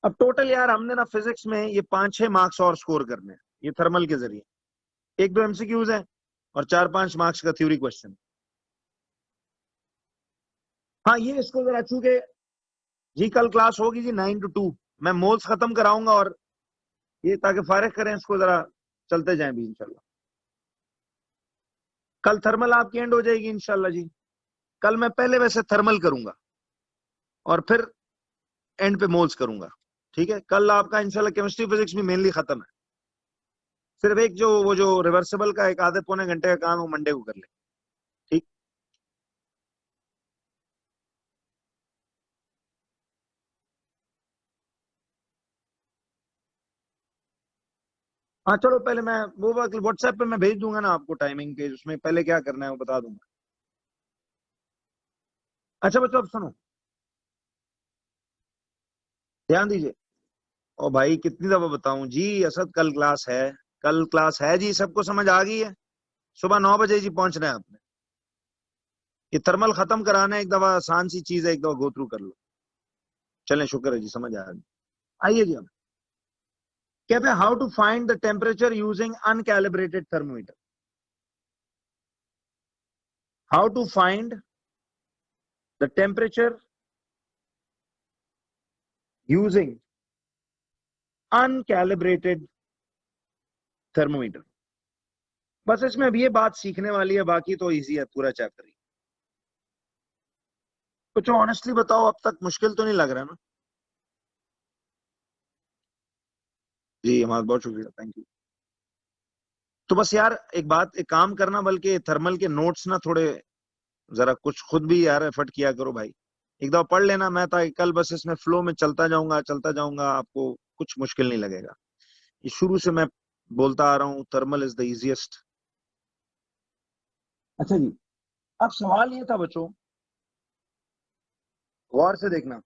अब टोटल यार हमने ना फिजिक्स में ये 5-6 मार्क्स और स्कोर करने हैं ये थर्मल के जरिए। एक दो एमसीक्यूज है और 4-5 मार्क्स का थ्योरी क्वेश्चन। हाँ, ये इसको जरा चूंकि जी कल क्लास होगी जी 9 to 2, मैं मोल्स खत्म कराऊंगा और ये ताकि फारिग करें इसको, जरा चलते जाएं भी इंशाल्लाह। कल थर्मल आपकी एंड हो जाएगी इंशाल्लाह जी। कल मैं पहले वैसे थर्मल करूंगा और फिर एंड पे मोल्स करूंगा। ठीक है, कल आपका इंशाल्लाह केमिस्ट्री फिजिक्स भी मेनली खत्म है। सिर्फ एक जो वो जो रिवर्सिबल का एक आधे पौने घंटे का काम है वो मंडे को कर ले। ठीक। हाँ चलो, पहले मैं वो व्हाट्सएप पे मैं भेज दूंगा ना आपको टाइमिंग के, उसमें पहले क्या करना है वो बता दूंगा। अच्छा बच्चों, अब सुनो, ध्यान दीजिए। ओ भाई कितनी दफा बताऊं जी, असद कल क्लास है। कल क्लास है जी, सबको समझ आ गई है? सुबह 9 बजे जी पहुंचना है आपने। ये थर्मल खत्म कराना है, एक दफा आसान सी चीज है, एक दफा गो थ्रू कर लो। चलें, शुक्र है जी, समझ आ गई। आइए जी, अब कहते हैं how to find the temperature using uncalibrated thermometer. How to find the temperature using uncalibrated thermometer. बस इसमें अब ये बात सीखने वाली है, बाकी तो इजी है पूरा चैप्टर ही। कुछ ऑनेस्टली बताओ, अब तक मुश्किल तो नहीं लग रहा ना? जी हमारा बहुत शुक्रिया, थैंक यू। तो बस यार एक बात, एक काम करना, बल्कि थर्मल के नोट्स ना थोड़े जरा कुछ खुद भी यार एफर्ट किया करो भाई। एक दफा पढ़ लेना, मैं था कल बस इसमें फ्लो में चलता जाऊंगा, आपको कुछ मुश्किल नहीं लगेगा। ये शुरू से मैं बोलता आ रहा हूँ, थर्मल इज द इजीएस्ट। अच्छा जी, अब सवाल ये था बच्चों, गौर से देखना।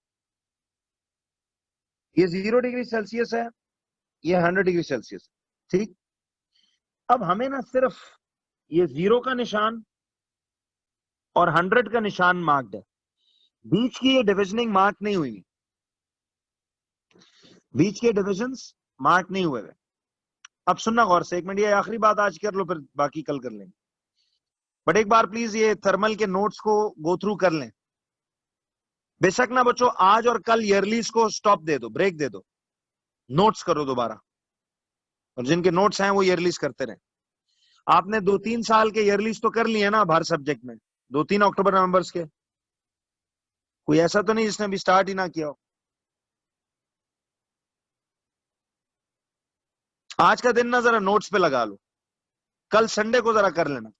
ये 0 डिग्री सेल्सियस है, ये 100 डिग्री सेल्सियस। ठीक। अब हमें ना सिर्फ ये 0 का निशान और 100 का निशान मार्क्ड है, बीच की ये डिविजनिंग मार्क नहीं हुई, बीच के डिविजन्स मार्क नहीं हुए। अब सुनना गौर से, एक मिनट, ये आखिरी बात आज कर लो, फिर बाकी कल कर लेंगे। बट एक बार प्लीज ये थर्मल के नोट्स को गो थ्रू कर लें। बेशक ना बच्चों आज और कल ईयरलीज को स्टॉप दे दो, ब्रेक दे दो, नोट्स करो दोबारा। और जिनके नोट्स हैं वो ईयरलीज करते रहे। आपने 2-3 साल के ईयरलीज तो कर लिए ना हर सब्जेक्ट में, 2-3 अक्टूबर नवंबर के। कोई ऐसा तो नहीं जिसने अभी स्टार्ट ही ना किया हो। आज का दिन ना जरा नोट्स पे लगा लो, कल संडे को जरा कर लेना।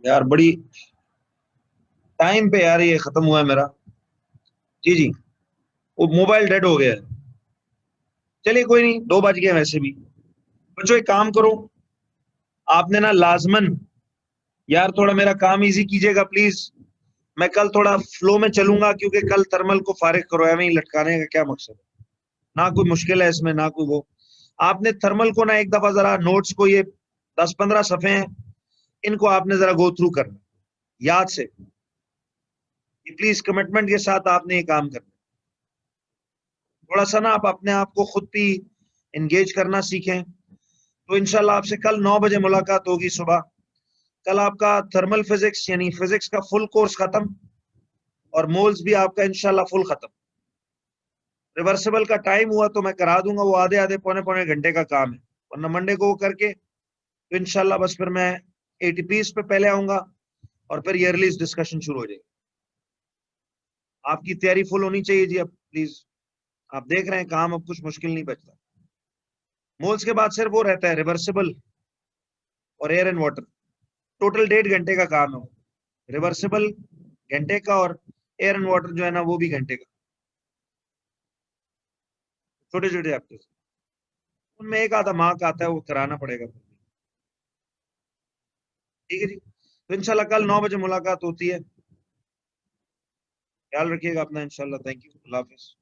यार बड़ी टाइम पे यार ये खत्म हुआ है मेरा। जी जी, वो मोबाइल डेड हो गया है। चलिए कोई नहीं, 2 बज गए वैसे भी। बच्चों एक काम करो, आपने ना लाजमन यार थोड़ा मेरा काम इजी कीजिएगा प्लीज। मैं कल थोड़ा फ्लो में चलूंगा, क्योंकि कल थर्मल को फारिग करो, एवं ही लटकाने का क्या मकसद है। ना कोई मुश्किल है इसमें, ना कोई वो। आपने थर्मल को ना एक दफा जरा नोट्स को, ये 10-15 सफ़े हैं, इनको आपने जरा गो थ्रू करना याद से। ये प्लीज कमिटमेंट के साथ आपने ये काम करना। थोड़ा सा ना आप अपने आप को खुद भी एंगेज करना सीखें। तो इंशाल्लाह आपसे कल 9 बजे मुलाकात होगी सुबह। कल आपका थर्मल फिजिक्स यानी फिजिक्स का फुल कोर्स खत्म, और मोल्स भी आपका इंशाल्लाह फुल खत्म। रिवर्सिबल का टाइम हुआ तो मैं करा दूंगा, वो आधे आधे पौने पौने घंटे का काम है, वरना मंडे को वो करके तो इंशाल्लाह बस फिर मैं एटीपीज पे पहले आऊंगा, और फिर ईयरलीज डिस्कशन शुरू हो जाएगी। आपकी तैयारी फुल होनी चाहिए जी अब प्लीज। आप देख रहे हैं काम अब कुछ मुश्किल नहीं बचता। मोल्स के बाद सिर्फ वो रहता है रिवर्सिबल और एयर एंड वाटर। टोटल 1.5 घंटे का काम है। रिवर्सिबल घंटे का, और एयर एंड वाटर जो है ना वो भी घंटे का। छोटे छोटे चैप्टर, उनमें एक आधा मार्क आता है, वो कराना पड़ेगा। ठीक है जी, तो इंशाल्लाह कल 9 बजे मुलाकात होती है। ख्याल रखिएगा अपना, इंशाल्लाह। Thank you, Allah Hafiz.